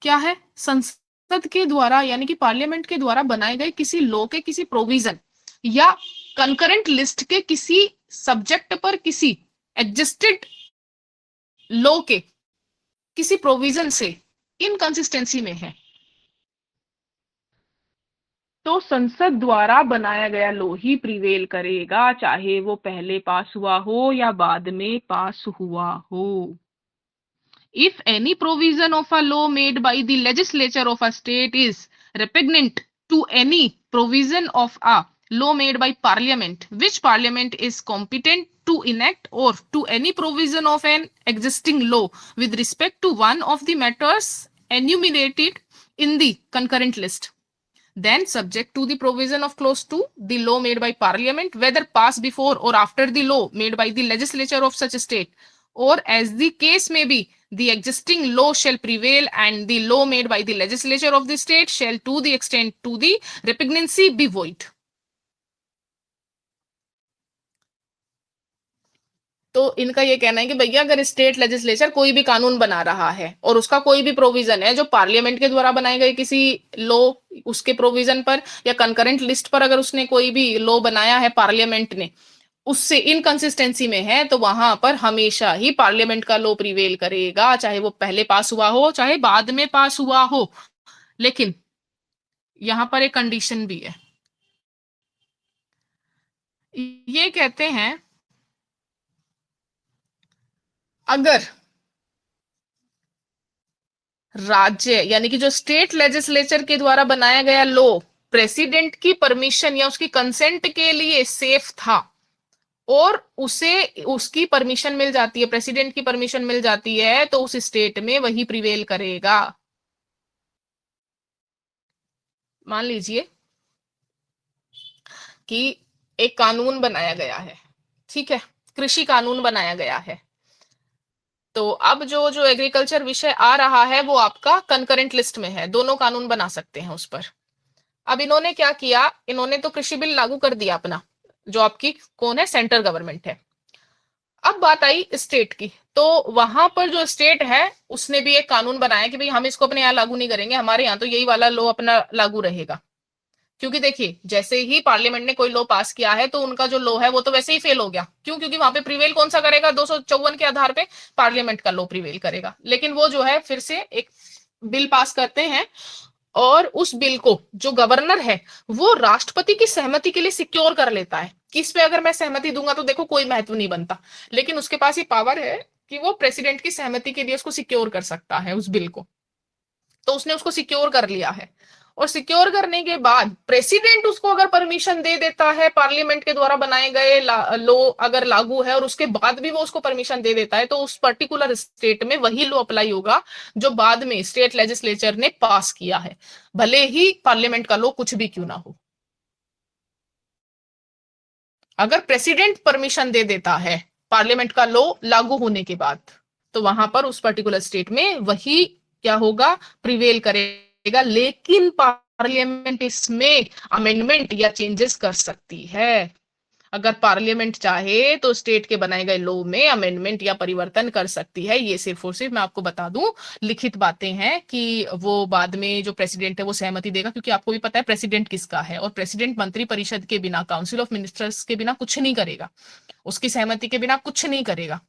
क्या है, संसद के द्वारा यानी कि पार्लियामेंट के द्वारा बनाए गए किसी लॉ के किसी प्रोविजन या कंकरेंट लिस्ट के किसी सब्जेक्ट पर किसी एग्जिस्टेड लॉ के किसी प्रोविजन से इनकंसिस्टेंसी में है, तो संसद द्वारा बनाया गया लॉ ही प्रिवेल करेगा, चाहे वो पहले पास हुआ हो या बाद में पास हुआ हो। If any provision of a law made by the legislature of a state is repugnant to any provision of a law made by parliament, which parliament is competent to enact, or to any provision of an existing law with respect to one of the matters enumerated in the concurrent list, then subject to the provision of clause 2, the law made by parliament, whether passed before or after the law made by the legislature of such state, or as the case may be, the existing law shall prevail and the law made by the legislature of the state shall to the extent to the repugnancy be void। तो इनका ये कहना है कि भैया अगर स्टेट लेजिस्लेचर कोई भी कानून बना रहा है और उसका कोई भी प्रोविजन है जो पार्लियामेंट के द्वारा बनाए गए किसी लॉ उसके प्रोविजन पर या कंकरेंट लिस्ट पर अगर उसने कोई भी लॉ बनाया है पार्लियामेंट ने, उससे इनकंसिस्टेंसी में है, तो वहां पर हमेशा ही पार्लियामेंट का लॉ प्रिवेल करेगा, चाहे वो पहले पास हुआ हो चाहे बाद में पास हुआ हो। लेकिन यहां पर एक कंडीशन भी है। ये कहते हैं अगर राज्य यानी कि जो स्टेट लेजिस्लेचर के द्वारा बनाया गया लॉ प्रेसिडेंट की परमिशन या उसकी कंसेंट के लिए सेफ था और उसे उसकी परमिशन मिल जाती है, प्रेसिडेंट की परमिशन मिल जाती है, तो उस स्टेट में वही प्रिवेल करेगा। मान लीजिए कि एक कानून बनाया गया है, ठीक है, कृषि कानून बनाया गया है। तो अब जो जो एग्रीकल्चर विषय आ रहा है वो आपका कंकरेंट लिस्ट में है, दोनों कानून बना सकते हैं उस पर। अब इन्होंने क्या किया, इन्होंने तो कृषि बिल लागू कर दिया अपना, जो आपकी कौन है, सेंट्रल गवर्नमेंट है। अब बात आई स्टेट की, तो वहां पर जो स्टेट है उसने भी एक कानून बनाया कि भाई हम इसको अपने यहाँ लागू नहीं करेंगे, हमारे यहाँ तो यही वाला लॉ अपना लागू रहेगा। क्योंकि देखिए जैसे ही पार्लियामेंट ने कोई लॉ पास किया है तो उनका जो लॉ है वो तो वैसे ही फेल हो गया। क्यों? क्योंकि वहां पे प्रिवेल कौन सा करेगा, 254 के आधार पे पार्लियामेंट का लॉ प्रिवेल करेगा। लेकिन वो जो है फिर से एक बिल पास करते हैं और उस बिल को जो गवर्नर है वो राष्ट्रपति की सहमति के लिए सिक्योर कर लेता है कि इस पे अगर मैं सहमति दूंगा तो देखो कोई महत्व नहीं बनता, लेकिन उसके पास ये पावर है कि वो प्रेसिडेंट की सहमति के लिए उसको सिक्योर कर सकता है उस बिल को। तो उसने उसको सिक्योर कर लिया है और सिक्योर करने के बाद प्रेसिडेंट उसको अगर परमिशन दे देता है, पार्लियामेंट के द्वारा बनाए गए लॉ अगर लागू है और उसके बाद भी वो उसको परमिशन दे देता है, तो उस पर्टिकुलर स्टेट में वही लॉ अप्लाई होगा जो बाद में स्टेट लेजिस्लेचर ने पास किया है, भले ही पार्लियामेंट का लॉ कुछ भी क्यों ना हो। अगर प्रेसिडेंट परमिशन दे देता है पार्लियामेंट का लॉ लागू होने के बाद, तो वहां पर उस पर्टिकुलर स्टेट में वही क्या होगा, प्रिवेल करेगा। लेकिन पार्लियामेंट इसमें अमेंडमेंट या चेंजेस कर सकती है। अगर पार्लियामेंट चाहे तो स्टेट के बनाए गए लॉ में अमेंडमेंट या परिवर्तन कर सकती है। ये सिर्फ और सिर्फ मैं आपको बता दूं लिखित बातें हैं कि वो बाद में जो प्रेसिडेंट है वो सहमति देगा, क्योंकि आपको भी पता है प्रेसिडेंट किसका है, और प्रेसिडेंट मंत्री परिषद के बिना, काउंसिल ऑफ मिनिस्टर्स के बिना कुछ नहीं करेगा, उसकी सहमति के बिना कुछ नहीं करेगा।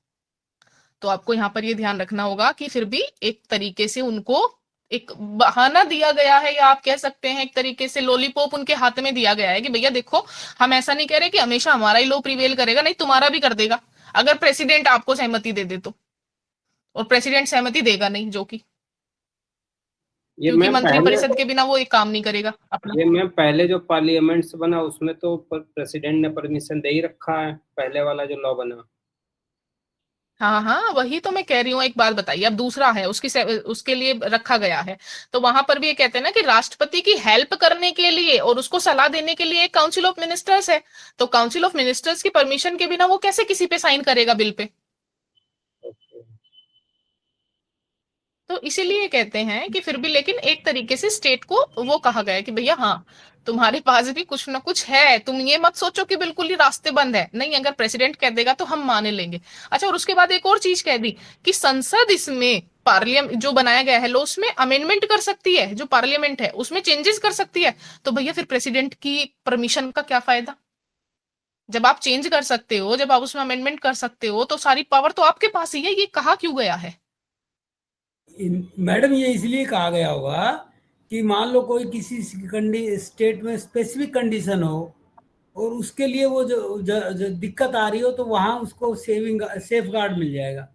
तो आपको यहाँ पर ये ध्यान रखना होगा कि फिर भी एक तरीके से उनको एक बहाना दिया गया है, या आप कह सकते हैं एक तरीके से लॉलीपॉप उनके हाथ में दिया गया है कि भैया देखो हम ऐसा नहीं कह रहे कि हमेशा हमारा ही लॉ प्रिवेल करेगा, नहीं तुम्हारा भी कर देगा अगर प्रेसिडेंट आपको सहमति दे दे तो। और प्रेसिडेंट सहमति देगा नहीं, जो कि ये क्योंकि मैम मंत्री पहले परिषद के बिना वो एक काम नहीं करेगा अपना। ये मैम पहले जो पार्लियामेंट्स बना उसमें तो प्रेसिडेंट ने परमिशन दे ही रखा है, पहले वाला जो लॉ बना। हाँ हाँ, वही तो मैं कह रही हूँ। एक बात बताइए, अब दूसरा है उसके लिए रखा गया है, तो वहां पर भी ये कहते हैं ना कि राष्ट्रपति की हेल्प करने के लिए और उसको सलाह देने के लिए एक काउंसिल ऑफ मिनिस्टर्स है। तो काउंसिल ऑफ मिनिस्टर्स की परमिशन के बिना वो कैसे किसी पे साइन करेगा बिल पे? ओके। तो इसीलिए कहते हैं कि फिर भी लेकिन एक तरीके से स्टेट को वो कहा गया है कि भैया हाँ तुम्हारे पास भी कुछ ना कुछ है, तुम ये मत सोचो कि बिल्कुल ही रास्ते बंद है, नहीं, अगर प्रेसिडेंट कह देगा तो हम माने लेंगे। अच्छा, और उसके बाद एक और चीज कह दी कि संसद इसमें पार्लियामेंट जो बनाया गया है लो उसमें अमेंडमेंट कर सकती है, जो पार्लियामेंट है उसमें चेंजेस कर सकती है। तो भैया फिर प्रेसिडेंट की परमिशन का क्या फायदा? जब आप चेंज कर सकते हो, जब आप उसमें अमेंडमेंट कर सकते हो, तो सारी पावर तो आपके पास ही है। ये कहा क्यों गया है? मैडम ये इसलिए कहा गया होगा कि मान लो कोई किसी स्टेट में स्पेसिफिक कंडीशन हो और उसके लिए वो जो दिक्कत आ रही हो तो वहां उसको सेफ गार्ड मिल जाएगा।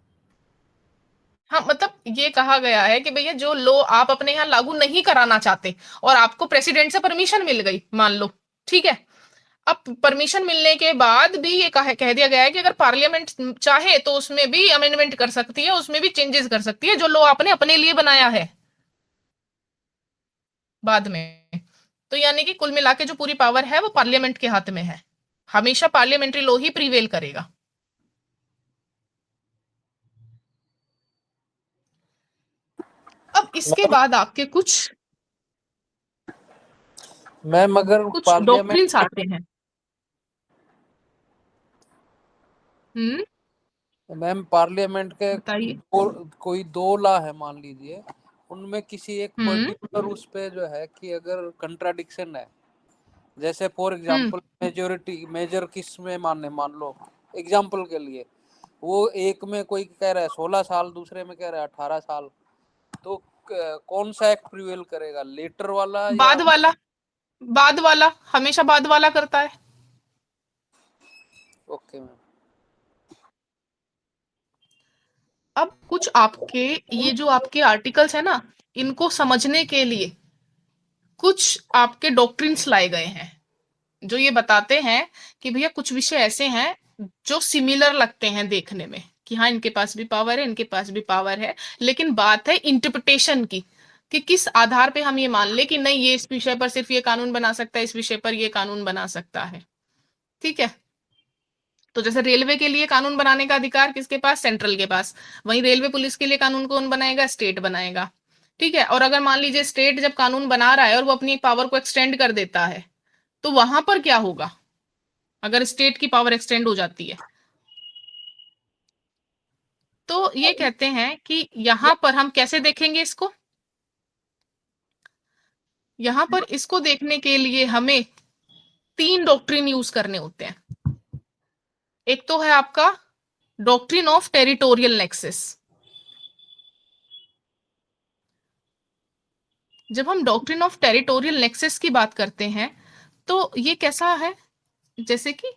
हाँ, मतलब ये कहा गया है कि भैया जो लो आप अपने यहाँ लागू नहीं कराना चाहते और आपको प्रेसिडेंट से परमिशन मिल गई, मान लो, ठीक है, अब परमिशन मिलने के बाद भी ये कह दिया गया है कि अगर पार्लियामेंट चाहे तो उसमें भी अमेंडमेंट कर सकती है, उसमें भी चेंजेस कर सकती है जो लो आपने अपने लिए बनाया है बाद में। तो यानी कि कुल मिला के जो पूरी पावर है वो पार्लियामेंट के हाथ में है, हमेशा पार्लियामेंट्री लॉ ही प्रीवेल करेगा। अब इसके मैम बाद आपके कुछ मैम अगर कुछ पार्लियामेंट डॉक्ट्रिन्स आते हैं। हम्म। मैम पार्लियामेंट के बताइए। कोई 2 लॉ है मान लीजिए, उनमें किसी एक पर्टिकुलर उस पे जो है कि अगर कंट्राडिक्शन है, जैसे फॉर एग्जांपल मेजोरिटी मेजर किस में मान लो एग्जांपल के लिए, वो एक में कोई कह रहा है 16 साल, दूसरे में कह रहा है 18 साल, तो कौन सा एक्ट प्रिवेल करेगा, लेटर वाला या बाद वाला, बाद वाला हमेशा बाद वाला करता है। Okay ma'am. अब कुछ आपके ये जो आपके आर्टिकल्स है ना, इनको समझने के लिए कुछ आपके डॉक्ट्रिन्स लाए गए हैं जो ये बताते हैं कि भैया कुछ विषय ऐसे हैं जो सिमिलर लगते हैं देखने में कि हाँ इनके पास भी पावर है, इनके पास भी पावर है, लेकिन बात है इंटरप्रिटेशन की कि किस आधार पे हम ये मान ले कि नहीं ये इस विषय पर सिर्फ ये कानून बना सकता है, इस विषय पर ये कानून बना सकता है। ठीक है, तो जैसे रेलवे के लिए कानून बनाने का अधिकार किसके पास, सेंट्रल के पास, वहीं रेलवे पुलिस के लिए कानून कौन बनाएगा, स्टेट बनाएगा। ठीक है, और अगर मान लीजिए स्टेट जब कानून बना रहा है और वो अपनी पावर को एक्सटेंड कर देता है तो वहां पर क्या होगा अगर स्टेट की पावर एक्सटेंड हो जाती है। तो ये कहते हैं कि यहां पर हम कैसे देखेंगे इसको, यहां पर इसको देखने के लिए हमें 3 डॉक्ट्रिन यूज करने होते हैं। एक तो है आपका डॉक्ट्रिन ऑफ टेरिटोरियल नेक्सस। जब हम डॉक्ट्रिन ऑफ टेरिटोरियल नेक्सस की बात करते हैं तो ये कैसा है, जैसे कि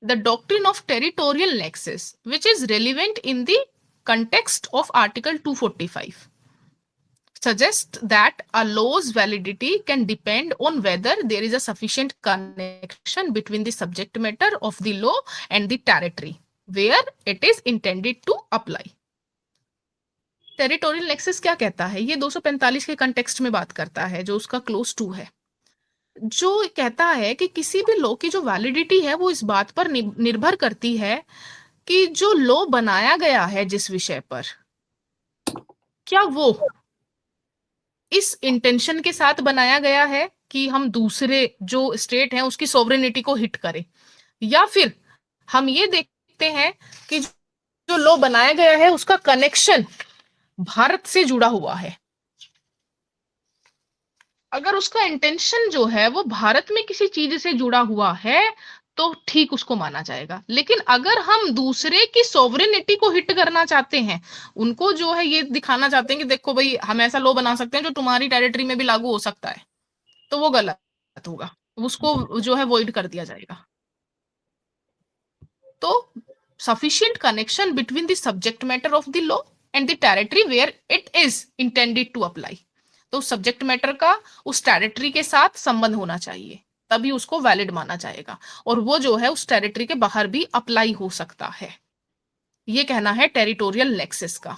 the doctrine of territorial nexus which is relevant in the context of Article 245 suggests that a law's validity can depend on whether there is a sufficient connection between the subject matter of the law and the territory where it is intended to apply. Territorial nexus क्या कहता है, ये 245 के कंटेक्स्ट में बात करता है जो उसका क्लोज 2 है, जो कहता है कि किसी भी लॉ की जो वैलिडिटी है वो इस बात पर निर्भर करती है कि जो लॉ बनाया गया है जिस विषय पर, क्या वो इस इंटेंशन के साथ बनाया गया है कि हम दूसरे जो स्टेट हैं उसकी सॉवरेनिटी को हिट करें, या फिर हम ये देखते हैं कि जो लॉ बनाया गया है उसका कनेक्शन भारत से जुड़ा हुआ है। अगर उसका इंटेंशन जो है वो भारत में किसी चीज से जुड़ा हुआ है तो ठीक उसको माना जाएगा, लेकिन अगर हम दूसरे की सॉवरेनिटी को हिट करना चाहते हैं, उनको जो है ये दिखाना चाहते हैं कि देखो भाई हम ऐसा लॉ बना सकते हैं जो तुम्हारी टेरिटरी में भी लागू हो सकता है, तो वो गलत होगा, उसको जो है वॉइड कर दिया जाएगा। तो sufficient connection between the subject matter of the law and the territory where it is intended to apply, तो सब्जेक्ट मैटर का उस टेरिटरी के साथ संबंध होना चाहिए तभी उसको वैलिड माना जाएगा, और वो जो है उस टेरिटरी के बाहर भी अप्लाई हो सकता है। ये कहना है टेरिटोरियल नेक्सस का।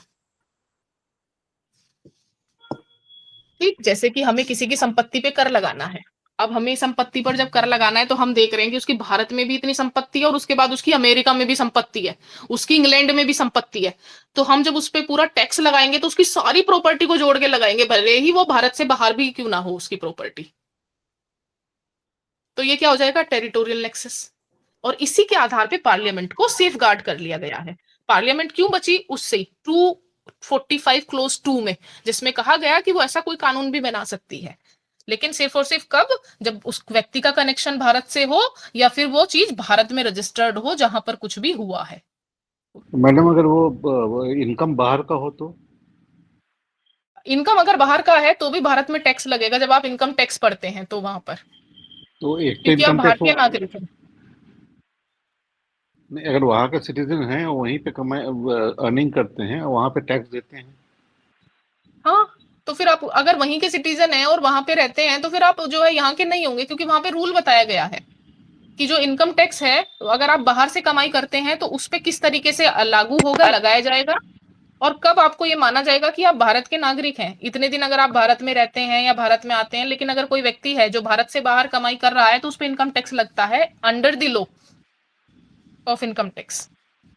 ठीक, जैसे कि हमें किसी की संपत्ति पे कर लगाना है, अब हमें संपत्ति पर जब कर लगाना है तो हम देख रहे हैं कि उसकी भारत में भी इतनी संपत्ति है और उसके बाद उसकी अमेरिका में भी संपत्ति है, उसकी इंग्लैंड में भी संपत्ति है, तो हम जब उस पर पूरा टैक्स लगाएंगे तो उसकी सारी प्रॉपर्टी को जोड़ के लगाएंगे, भले ही वो भारत से बाहर भी क्यों ना हो उसकी प्रॉपर्टी। तो ये क्या हो जाएगा, टेरिटोरियल नेक्सस। और इसी के आधार पे पार्लियामेंट को सेफ गार्ड कर लिया गया है। पार्लियामेंट क्यों बची, उससे 245 क्लोज 2 में, जिसमें कहा गया कि वो ऐसा कोई कानून भी बना सकती है, लेकिन सिर्फ और सिर्फ कब, जब उस व्यक्ति का कनेक्शन भारत से हो या फिर वो चीज भारत में रजिस्टर्ड हो जहां पर कुछ भी हुआ है। मैडम अगर वो इनकम बाहर का हो तो, इनकम अगर बाहर का है तो भी भारत में टैक्स लगेगा जब आप इनकम टैक्स पढ़ते हैं तो वहां पर, तो एक तो क्योंकि आप इनकम टैक्स भारतीय नागरिक हैं। अगर वहाँ के सिटीजन हैं वहीं पे कमाई अर्निंग करते हैं वहाँ पे टैक्स देते हैं। हाँ, तो फिर आप अगर वहीं के सिटीजन हैं और वहां पे रहते हैं तो फिर आप जो है यहाँ के नहीं होंगे, क्योंकि वहां पे रूल बताया गया है कि जो इनकम टैक्स है अगर आप बाहर से कमाई करते हैं तो उस पे किस तरीके से लागू होगा, लगाया जाएगा, और कब आपको ये माना जाएगा कि आप भारत के नागरिक हैं। इतने दिन अगर आप भारत में रहते हैं या भारत में आते हैं, लेकिन अगर कोई व्यक्ति है जो भारत से बाहर कमाई कर रहा है तो उस पर इनकम टैक्स लगता है under the law of income tax.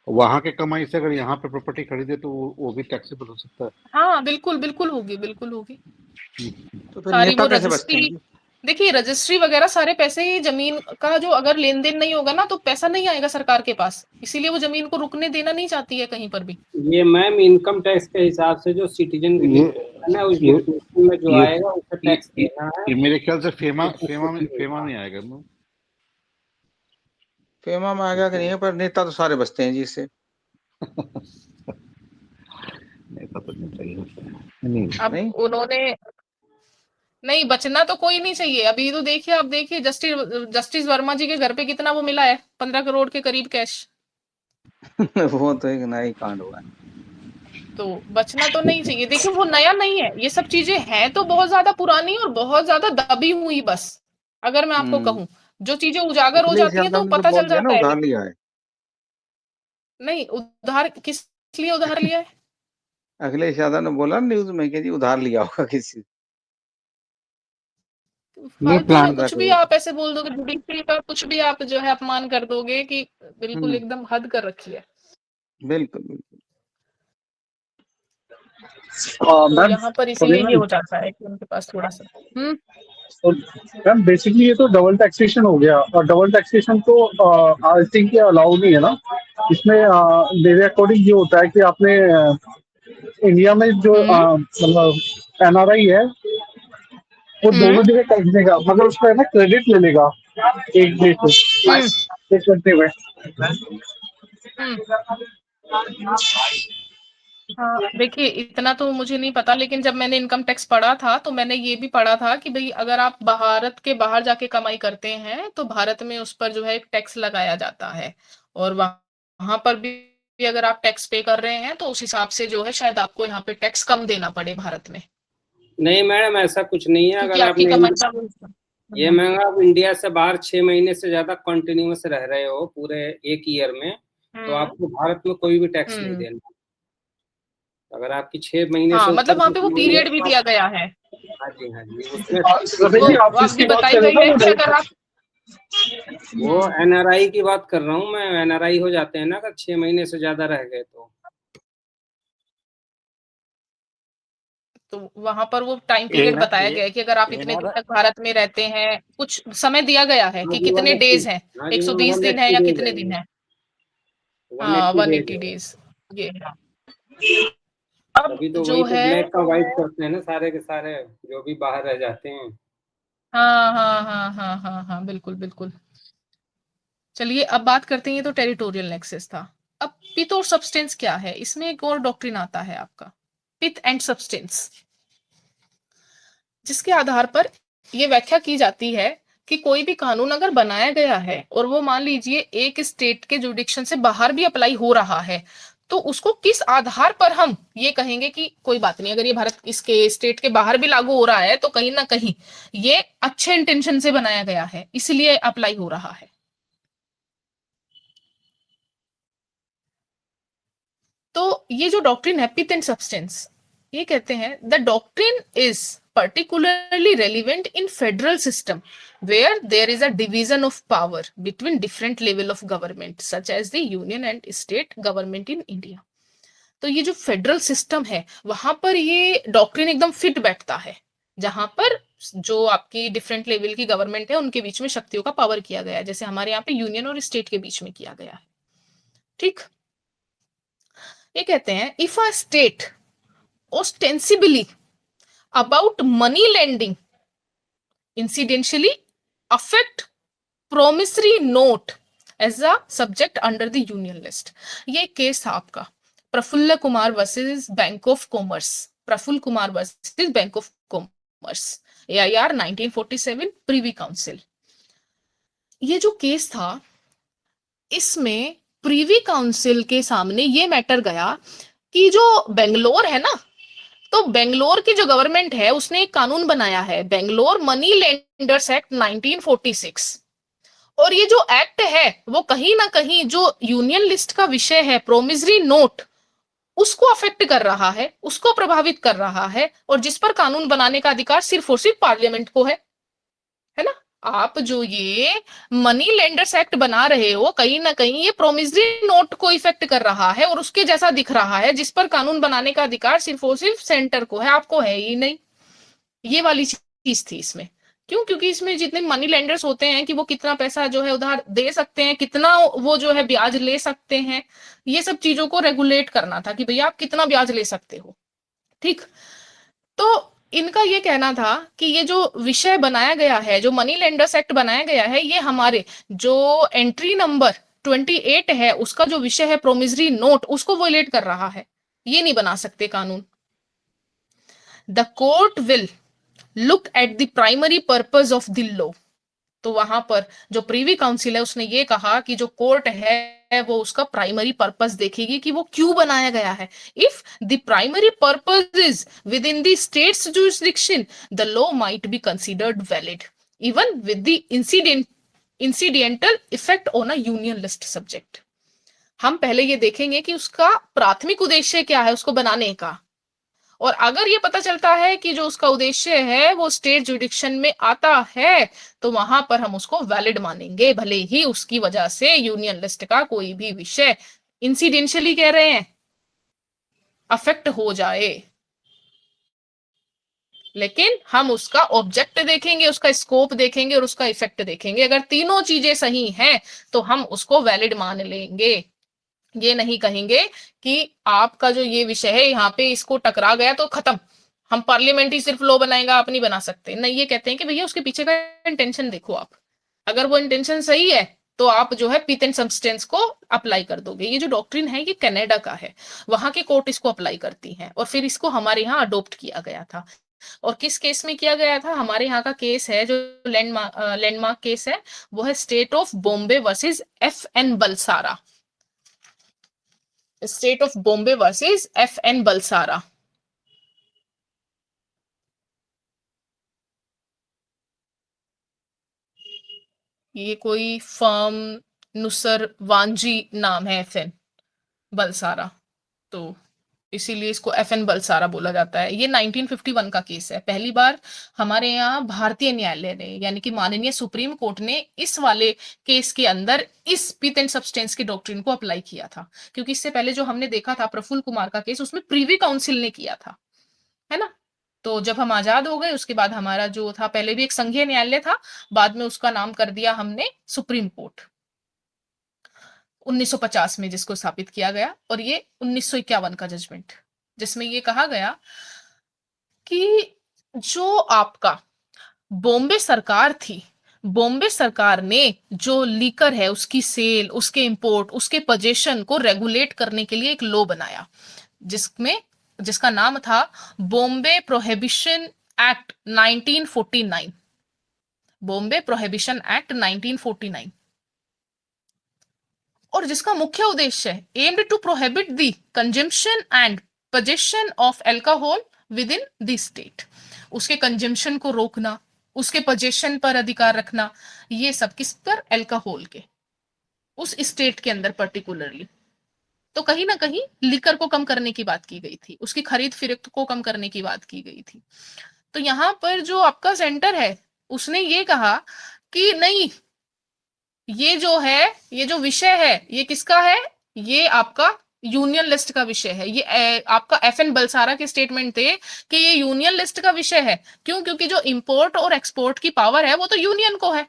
वहाँ के कमाई से अगर यहाँ पे प्रॉपर्टी खरीदे तो वो भी टैक्सेबल हो सकता है। हाँ बिल्कुल बिल्कुल होगी, बिल्कुल होगी। तो फिर सारी नेता वो कैसे बचते हैं रजिस्ट्री, जी? देखिए रजिस्ट्री वगैरह सारे पैसे ही जमीन का जो अगर लेन देन नहीं होगा ना तो पैसा नहीं आएगा सरकार के पास, इसीलिए वो जमीन को रुकने देना नहीं चाहती है कहीं पर भी। ये मैम इनकम टैक्स के हिसाब से जो सिटीजन की ये डिक्लेरेशन है उस ये डिक्लेरेशन में जो ये आएगा उसका ये, टैक्स देना है। ये मेरे ख्याल से फेमा नहीं आएगा ना। फेमा में आएगा कि नहीं, पर नेता तो सारे बचते हैं जी इससे। नेता तो नहीं चाहिए नहीं। अब नहीं? उन्होंने नहीं बचना तो कोई नहीं चाहिए। अभी तो देखिए, आप देखिए जस्टिस वर्मा जी के घर पे कितना वो मिला है, 15 करोड़ के करीब कैश। वो तो एक नया ही कांड हुआ है। तो बचना तो नहीं चाहिए। देखिए वो नया नहीं है, ये सब चीजें हैं तो बहुत ज्यादा पुरानी और बहुत ज्यादा दबी हुई। बस अगर मैं आपको कहूं, जो चीजें उजागर हो अखिलेश जाती है तो यादव ने तो पता बोल चल दिया ना जाता है। उधार लिया है। नहीं उधार किस लिए उधार लिया है? अखिलेश यादव ने बोला न्यूज में कि जी उधार लिया होगा किसी। फालतू में कुछ भी करोड़। आप ऐसे बोल दोगे, जुडिशरी का कुछ भी आप जो है अपमान कर दोगे कि बिल्कुल एकदम हद कर रखी है। बिल्कुल बिल्कुल। तो मैम यहाँ पर इसीलिए ये हो जाता है कि उनके पास थोड़ा सा मैम बेसिकली ये तो डबल टैक्सेशन हो गया, और डबल टैक्सेशन तो आई थिंक ये अलाउ नहीं है ना इसमें। मेरे अकॉर्डिंग ये होता है कि आपने इंडिया में जो मतलब एनआरआई है वो दोनों जगह टैक्स देगा, मतलब उसका है ना क्रेडिट ले लेगा एक देश से एक कंट्री में। हाँ देखिए इतना तो मुझे नहीं पता, लेकिन जब मैंने इनकम टैक्स पढ़ा था तो मैंने ये भी पढ़ा था कि भाई अगर आप भारत के बाहर जाके कमाई करते हैं तो भारत में उस पर जो है एक टैक्स लगाया जाता है, और वहां पर भी अगर आप टैक्स पे कर रहे हैं तो उस हिसाब से जो है शायद आपको यहाँ पे टैक्स कम देना पड़े भारत में, नहीं मैडम ऐसा कुछ नहीं है। क्योंकि अगर आपकी आपने कमाई का ये महंगा आप इंडिया से बाहर 6 महीने से ज्यादा कंटिन्यूअस रह रहे हो पूरे एक ईयर में, तो आपको भारत में कोई भी टैक्स नहीं देना। अगर आपकी 6 महीने से हाँ ऊपर मतलब वहां पे वो की पीरियड भी दिया गया है। हाँ जी हाँ जी, उसमें देखिए आप वो जिसकी आपकी बात बताई कर रहे गई हैं है कि अगर ना आप वो एनआरआई की बात कर रहा हूँ मैं। एनआरआई हो जाते हैं ना अगर 6 महीने से ज्यादा रह गए तो वहां पर वो टाइम पीरियड बताया गया है कि अगर आप इतने दिन तक भारत में रहते हैं, कुछ समय दिया गया है कि कितने डेज हैं, 120 दिन है या कितने दिन है। हाँ 180 डेज ये है। अब अभी तो जो वही तो है ब्लैक का वाइट करते हैं ना सारे के सारे जो भी बाहर रह जाते हैं। हाँ बिल्कुल बिल्कुल। चलिए अब बात करते हैं, ये तो टेरिटोरियल नेक्सस था। अब पिथ और सब्सटेंस क्या है, इसमें एक और डॉक्ट्रिन आता है आपका, पिथ एंड सब्सटेंस, जिसके आधार पर ये व्याख्या की जाती है कि कोई भी कानून अगर बनाया गया है और वो मान लीजिए एक स्टेट के जुडिक्शन से बाहर भी अप्लाई हो रहा है, तो उसको किस आधार पर हम ये कहेंगे कि कोई बात नहीं, अगर ये भारत इसके स्टेट के बाहर भी लागू हो रहा है तो कहीं ना कहीं ये अच्छे इंटेंशन से बनाया गया है, इसलिए अप्लाई हो रहा है। तो ये जो डॉक्ट्रिन है पिथ एंड सब्सटेंस, ये कहते हैं the doctrine is particularly relevant in federal system where there is a division of power between different level of government such as the union and state government in India। तो ये जो फेडरल सिस्टम है वहां पर ये डॉक्ट्रिन एकदम फिट बैठता है, जहां पर जो आपकी डिफरेंट लेवल की गवर्नमेंट है उनके बीच में शक्तियों का पावर किया गया है, जैसे हमारे यहाँ पे यूनियन और स्टेट के बीच में किया गया है। ठीक, ये कहते हैं if a state ostensibly about money lending incidentally affect promissory note as a subject under the union list। ये केस था आपका Prafulla Kumar versus Bank of Commerce, Prafulla Kumar versus Bank of Commerce, AIR 1947 Privy Council. ये जो केस था इसमें प्रीवी काउंसिल के सामने ये मैटर गया कि जो बेंगलोर है ना, तो बेंगलोर की जो गवर्नमेंट है उसने एक कानून बनाया है, बेंगलोर मनी लेंडर्स एक्ट 1946, और ये जो एक्ट है वो कहीं ना कहीं जो यूनियन लिस्ट का विषय है प्रोमिसरी नोट उसको अफेक्ट कर रहा है, उसको प्रभावित कर रहा है, और जिस पर कानून बनाने का अधिकार सिर्फ और सिर्फ पार्लियामेंट को है ना। आप जो ये मनी लेंडर्स एक्ट बना रहे हो कहीं ना कहीं ये प्रोमिसरी नोट को इफेक्ट कर रहा है और उसके जैसा दिख रहा है, जिस पर कानून बनाने का अधिकार सिर्फ और सिर्फ सेंटर को है, आपको है ही नहीं। ये वाली चीज थी इसमें क्यों? क्योंकि इसमें जितने मनी लेंडर्स होते हैं कि वो कितना पैसा जो है उधार दे सकते हैं, कितना वो जो है ब्याज ले सकते हैं, ये सब चीजों को रेगुलेट करना था कि भैया आप कितना ब्याज ले सकते हो। ठीक, तो इनका ये कहना था कि ये जो विषय बनाया गया है, जो मनी लेंडर्स एक्ट बनाया गया है, ये हमारे जो एंट्री नंबर 28 है उसका जो विषय है प्रोमिसरी नोट, उसको वोलेट कर रहा है, ये नहीं बना सकते कानून। The court will look at the primary purpose of the law. तो वहां पर जो प्रीवी काउंसिल है उसने ये कहा कि जो कोर्ट है वो उसका प्राइमरी पर्पस देखेगी कि वो क्यों बनाया गया है। If the primary purpose is with in the states jurisdiction, the law might be considered valid even with the incidental effect on a union list subject. हम पहले ये देखेंगे कि उसका प्राथमिक उद्देश्य क्या है उसको बनाने का, और अगर ये पता चलता है कि जो उसका उद्देश्य है वो स्टेट जुडिक्शन में आता है तो वहां पर हम उसको वैलिड मानेंगे, भले ही उसकी वजह से यूनियन लिस्ट का कोई भी विषय इंसिडेंशियली कह रहे हैं अफेक्ट हो जाए, लेकिन हम उसका ऑब्जेक्ट देखेंगे, उसका स्कोप देखेंगे और उसका इफेक्ट देखेंगे। अगर तीनों चीजें सही हैं तो हम उसको वैलिड मान लेंगे। ये नहीं कहेंगे कि आपका जो ये विषय है यहाँ पे इसको टकरा गया तो खत्म, हम पार्लियामेंट ही सिर्फ लॉ बनाएगा, आप नहीं बना सकते। नहीं, ये कहते हैं कि भैया उसके पीछे का इंटेंशन देखो आप, अगर वो इंटेंशन सही है तो आप जो है पिथ एंड सब्सटेंस को अप्लाई कर दोगे। ये जो डॉक्ट्रिन है ये कनाडा का है, वहां के कोर्ट इसको अप्लाई करती हैं और फिर इसको हमारे यहाँ अडोप्ट किया गया था। और किस केस में किया गया था? हमारे यहाँ का केस है जो लैंडमार्क केस है वो है state of Bombay versus FN Balsara. State of Bombay versus FN Balsara. ये कोई फर्म नुसर वांजी नाम है FN बलसारा, तो इसीलिए इसको FN बलसारा बोला जाता है। ये 1951 का केस है। पहली बार हमारे यहाँ भारतीय न्यायालय ने यानी कि माननीय सुप्रीम कोर्ट ने इस वाले केस के अंदर इस पिथ एंड सब्सटेंस की डॉक्ट्रिन को अप्लाई किया था, क्योंकि इससे पहले जो हमने देखा था प्रफुल्ल कुमार का केस, उसमें प्रीवी काउंसिल ने किया था, है ना। तो जब हम आजाद हो गए उसके बाद हमारा जो था, पहले भी एक संघीय न्यायालय था, बाद में उसका नाम कर दिया हमने सुप्रीम कोर्ट 1950 में, जिसको स्थापित किया गया। और ये 1951 का जजमेंट, जिसमें ये कहा गया कि जो आपका बॉम्बे सरकार थी, बॉम्बे सरकार ने जो लीकर है उसकी सेल, उसके इंपोर्ट, उसके पोजेशन को रेगुलेट करने के लिए एक लॉ बनाया, जिसका नाम था Bombay Prohibition Act 1949। Bombay Prohibition Act 1949, और जिसका मुख्य उद्देश्य है aimed to prohibit the consumption and possession of alcohol within the state. उसके कंजम्पशन को रोकना, उसके पोजेशन पर अधिकार रखना, ये सब किस पर? अल्कोहल के, उस स्टेट के अंदर पर्टिकुलरली। तो कहीं ना कहीं लिकर को कम करने की बात की गई थी, उसकी खरीद फरोख्त को कम करने की बात की गई थी। तो यहाँ पर जो आपका सेंटर है उसने ये कहा कि नहीं, ये जो है, ये जो विषय है ये किसका है? ये आपका यूनियन लिस्ट का विषय है। ये आपका FN बलसारा के स्टेटमेंट थे कि ये यूनियन लिस्ट का विषय है। क्यों? क्योंकि जो इंपोर्ट और एक्सपोर्ट की पावर है वो तो यूनियन को है।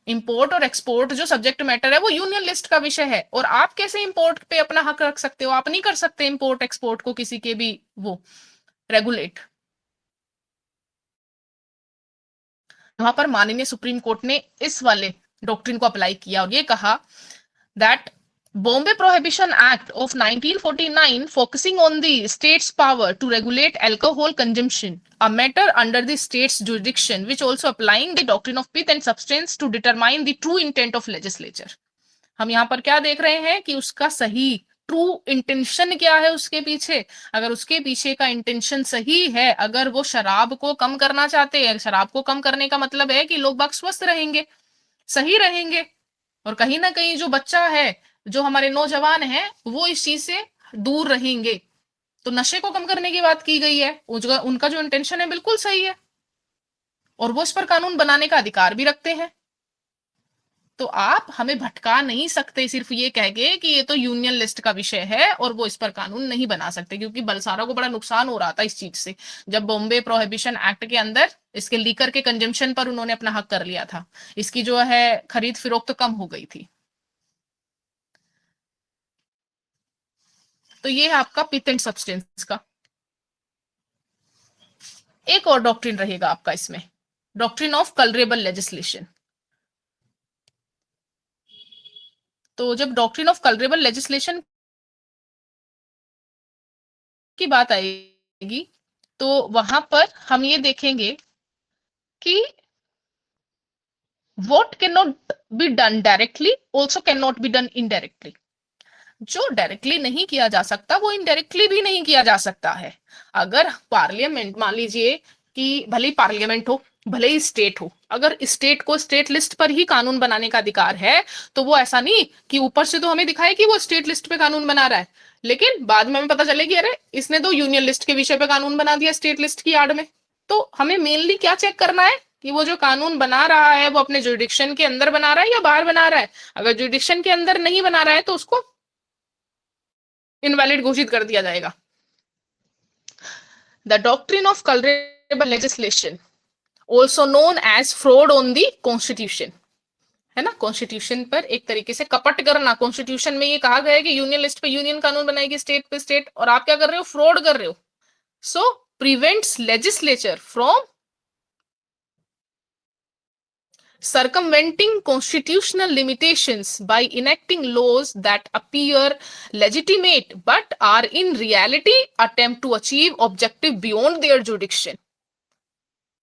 इंपोर्ट और एक्सपोर्ट जो सब्जेक्ट मैटर है वो यूनियन लिस्ट का विषय है। और आप कैसे इंपोर्ट पे अपना हक रख सकते हो? आप नहीं कर सकते इंपोर्ट एक्सपोर्ट को किसी के भी वो रेगुलेट। वहां पर माननीय सुप्रीम कोर्ट ने इस वाले डॉक्ट्रिन को अप्लाई किया और ये कहा that Bombay Prohibition Act of 1949 focusing on the state's power to regulate alcohol consumption, a matter under the state's jurisdiction, which also applying the doctrine of pith and substance to determine the true intent of legislature. हम यहाँ पर क्या देख रहे हैं कि उसका सही ट्रू इंटेंशन क्या है उसके पीछे। अगर उसके पीछे का इंटेंशन सही है, अगर वो शराब को कम करना चाहते हैं, शराब को कम करने का मतलब है कि लोग बाग स्वस्थ रहेंगे, सही रहेंगे, और कहीं ना कहीं जो बच्चा है, जो हमारे नौजवान हैं, वो इस चीज से दूर रहेंगे। तो नशे को कम करने की बात की गई है, उनका जो इंटेंशन है बिल्कुल सही है और वो इस पर कानून बनाने का अधिकार भी रखते हैं। तो आप हमें भटका नहीं सकते सिर्फ ये कह के कि ये तो यूनियन लिस्ट का विषय है और वो इस पर कानून नहीं बना सकते, क्योंकि बलसारा को बड़ा नुकसान हो रहा था इस चीज से, जब बॉम्बे प्रोहिबिशन एक्ट के अंदर इसके लीकर के कंजम्पशन पर उन्होंने अपना हक कर लिया था, इसकी जो है खरीद फिरोख्त कम हो गई थी। तो ये है आपका पिटेंट सब्सटेंस का। एक और डॉक्ट्रिन रहेगा आपका इसमें, डॉक्ट्रिन ऑफ कलरेबल लेजिस्लेशन। तो जब डॉक्ट्रिन ऑफ कलरेबल लेजिस्लेशन की बात आएगी तो वहां पर हम ये देखेंगे कि what cannot be done directly also cannot be done indirectly। जो डायरेक्टली नहीं किया जा सकता वो इनडायरेक्टली भी नहीं किया जा सकता है। अगर पार्लियामेंट, मान लीजिए कि भले ही पार्लियामेंट हो, भले ही स्टेट हो, अगर स्टेट को स्टेट लिस्ट पर ही कानून बनाने का अधिकार है, तो वो ऐसा नहीं कि ऊपर से तो हमें दिखाए कि वो स्टेट लिस्ट पे कानून बना रहा है, लेकिन बाद में हमें पता चले कि अरे इसने तो यूनियन लिस्ट के विषय पे कानून बना दिया स्टेट लिस्ट की आड़ में। तो हमें मेनली क्या चेक करना है कि वो जो कानून बना रहा है वो अपने जुरिडिक्शन के अंदर बना रहा है या बाहर बना रहा है। अगर जुरिडिक्शन के अंदर नहीं बना रहा है तो उसको इनवैलिड घोषित कर दिया जाएगा। The doctrine of colourable legislation also known as fraud on the constitution, है ना, कॉन्स्टिट्यूशन पर एक तरीके से कपट करना। कॉन्स्टिट्यूशन में ये कहा गया है कि यूनियन लिस्ट पे यूनियन कानून बनाएगी, स्टेट पे स्टेट, और आप क्या कर रहे हो, फ्रॉड कर रहे हो। So prevents legislature from circumventing constitutional limitations by enacting laws that appear legitimate but are in reality attempt to achieve objective beyond their jurisdiction।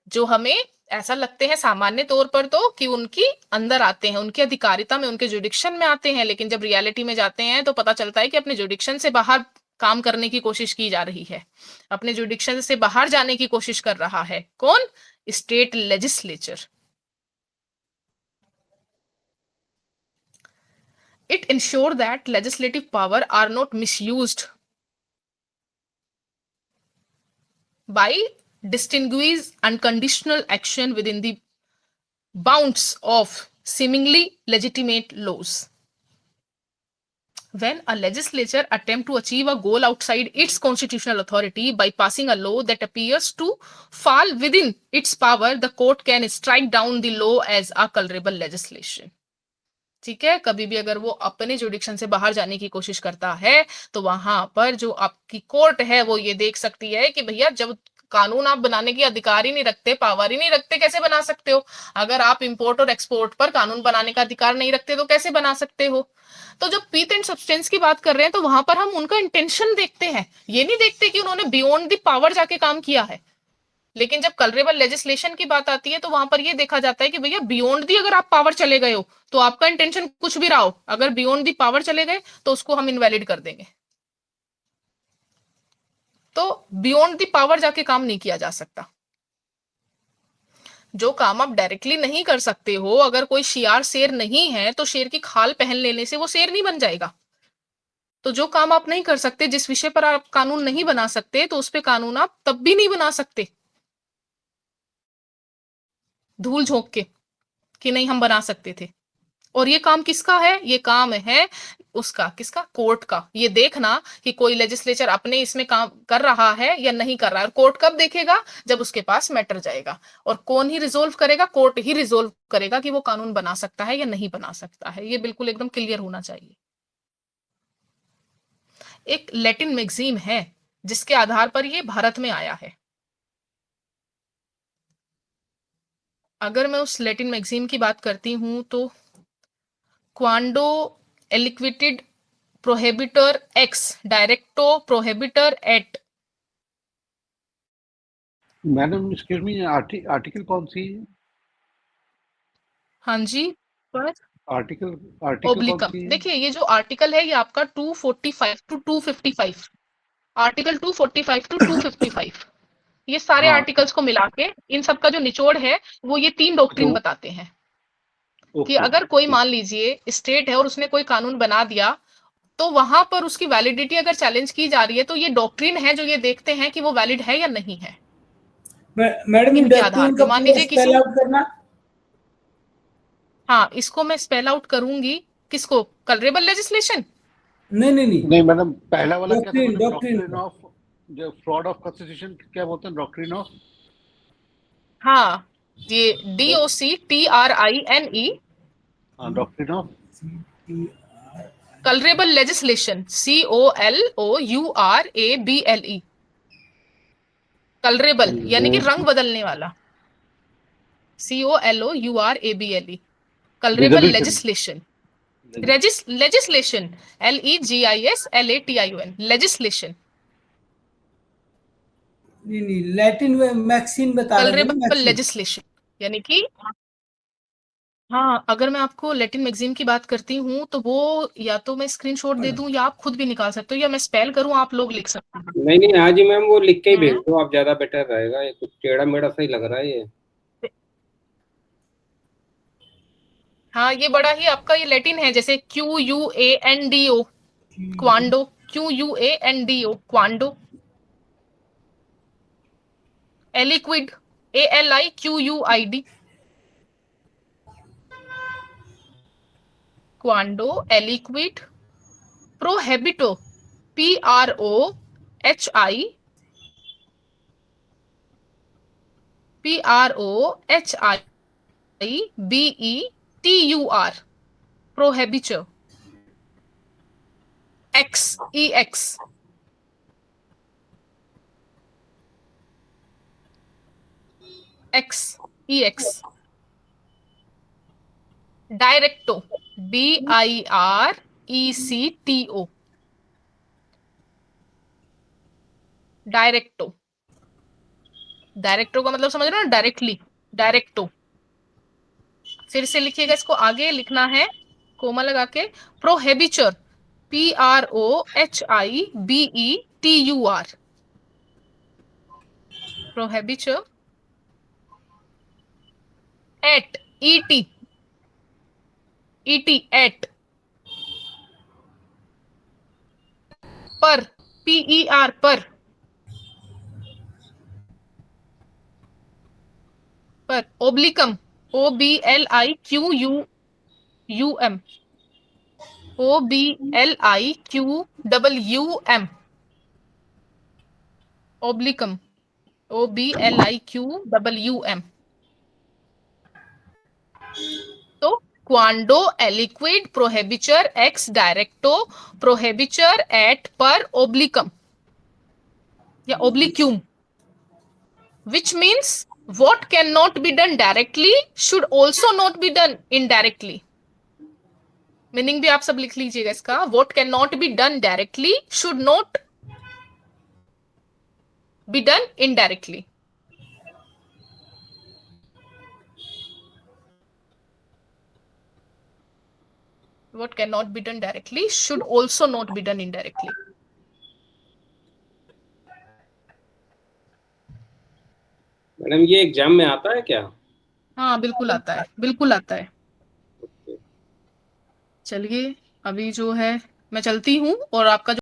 जो हमें ऐसा लगते हैं सामान्य तौर पर तो कि उनकी अंदर आते हैं, उनकी अधिकारिता में, उनके जुरिडिक्शन में आते हैं, लेकिन जब रियलिटी में जाते हैं तो पता चलता है कि अपने जुरिडिक्शन से बाहर काम करने की कोशिश की जा रही है, अपने जुरिडिक्शन से बाहर जाने की कोशिश कर रहा है। कौन? State legislature. It ensure that legislative power are not misused by distinguish unconditional action within the bounds of seemingly legitimate laws। When a legislature attempt to achieve a goal outside its constitutional authority by passing a law that appears to fall within its power, the court can strike down the law as a culpable legislation। ठीक है, कभी भी अगर वो अपने जुरिडिक्शन से बाहर जाने की कोशिश करता है तो वहां पर जो आपकी कोर्ट है वो ये देख सकती है कि भैया जब कानून आप बनाने की अधिकार ही नहीं रखते, पावर ही नहीं रखते, कैसे बना सकते हो? अगर आप इंपोर्ट और एक्सपोर्ट पर कानून बनाने का अधिकार नहीं रखते तो कैसे बना सकते हो? तो जब पीथ एंड सब्सटेंस की बात कर रहे हैं तो वहां पर हम उनका इंटेंशन देखते हैं, ये नहीं देखते कि उन्होंने बियॉन्ड द पावर जाके काम किया है। लेकिन जब कलरेबल लेजिस्लेशन की बात आती है तो वहां पर ये देखा जाता है कि भैया बियॉन्ड दी अगर आप पावर चले गए हो तो आपका इंटेंशन कुछ भी रहा हो, अगर बियॉन्ड दी पावर चले गए तो उसको हम इनवैलिड कर देंगे। तो बियॉन्ड दी पावर जाके काम नहीं किया जा सकता। जो काम आप डायरेक्टली नहीं कर सकते हो, अगर कोई शियार शेर नहीं है तो शेर की खाल पहन लेने से वो शेर नहीं बन जाएगा। तो जो काम आप नहीं कर सकते, जिस विषय पर आप कानून नहीं बना सकते, तो उस पर कानून आप तब भी नहीं बना सकते धूल झोंक के कि नहीं हम बना सकते थे। और ये काम किसका है? ये काम है उसका, किसका? कोर्ट का। ये देखना कि कोई लेजिस्लेचर अपने इसमें काम कर रहा है या नहीं कर रहा है। और कोर्ट कब देखेगा? जब उसके पास मैटर जाएगा। और कौन ही रिजोल्व करेगा? कोर्ट ही रिजोल्व करेगा कि वो कानून बना सकता है या नहीं बना सकता है। ये बिल्कुल एकदम क्लियर होना चाहिए। एक लैटिन मैगजीन है जिसके आधार पर ये भारत में आया है। अगर मैं उस लैटिन मैगजीन की बात करती हूं तो क्वांडो एलिक्विटेड प्रोहिबिटर एक्स डायरेक्टो प्रोहिबिटर एट। मैडम एक्सक्यूज मी, आर्टिकल कौन सी है? हाँ जी, पर आर्टिकल कौन ओब्लिकम। सी है? देखिए ये जो आर्टिकल है ये आपका 245 टू 255, आर्टिकल 245 टू 255, ये सारे हाँ, आर्टिकल्स को मिला के इन सब का जो निचोड़ है वो ये 3 डॉक्ट्रिन तो बताते हैं कि ओके अगर कोई ठीक। मान लीजिए स्टेट है और उसने कोई कानून बना दिया तो वहां पर उसकी वैलिडिटी अगर चैलेंज की जा रही है तो ये डॉक्ट्रिन है जो ये देखते हैं कि वो वैलिड है या नहीं है। मैडम इनके इंडस्ट्री आधार उनका पर मान पूरा लीजिए स्पेल किसी, आउट करना। हाँ, इसको मैं स्पेल आउट करूंगी। किसको? Colourable legislation? नहीं मैडम, पहला वाला क्या था मैडम? डॉक्ट्रिन डॉक्ट्रिन ऑफ जो फ्रॉड ऑफ कॉन्स्टिट्यूशन, क्या बोलते हैं? डॉक्ट्रिन ऑफ, हाँ, ये DOCTRINE, doctrine of colourable legislation, COLOURABLE, colourable यानी कि रंग बदलने वाला, COLOURABLE, colourable legislation, legislation, LEGISLATION, legislation, नहीं, लैटिन में मैक्सिन बता रहे थे ना, कलरेबल मैक्सिन। लेजिस्लेशन यानी कि, हाँ, अगर मैं आपको लैटिन मैगजीन की बात करती हूँ तो वो या तो मैं स्क्रीनशॉट दे दूं या आप खुद भी निकाल सकते हो, या मैं स्पेल करूं, आप लोग लिख सकते हैं। नहीं हाँ जी मैम, वो लिख के ही भेज हम्म। दो आप, ज्यादा बेटर रहेगा। ये कुछ टेढ़ा मेढ़ा सही लग रहा है ये। हाँ, ये बड़ा ही आपका ये लैटिन है, जैसे QUANDO, क्वांडो, QUANDO, क्वांडो। एलिक्विड, ALIQUID, क्वांडो, एलिक्विड। प्रोहेबिटो, PROHIBETUR, प्रोहेबिचर। EX, EX, डायरेक्टो, DIRECTO, डायरेक्टो। डायरेक्टो का मतलब समझ रहे हो ना? डायरेक्टली, डायरेक्टो। फिर से लिखिएगा, इसको आगे लिखना है कोमा लगा के। प्रोहेबिचर, PROHIBETUR, प्रोहेबिचर। एट, ET, एट। पर, PER, पर। पर, ओब्लिकम, OBLIQUUM, OBLIQWM, ओब्लिकम, OBLIQWM। तो क्वांडो, एलिक्विड, प्रोहेबिचर, एक्स डायरेक्टो, प्रोहेबिचर, एट, पर, ओब्लिकम या ओब्लिक्यूम, which means what cannot be done directly should also not be done indirectly। Meaning भी आप सब लिख लीजिएगा इसका। what cannot be done directly should not be done indirectly। what cannot be done directly should also not be done indirectly। Madam ये एग्जाम में आता है क्या? हाँ, बिल्कुल आता है, बिल्कुल आता है। चलिए, अभी जो है मैं चलती हूँ और आपका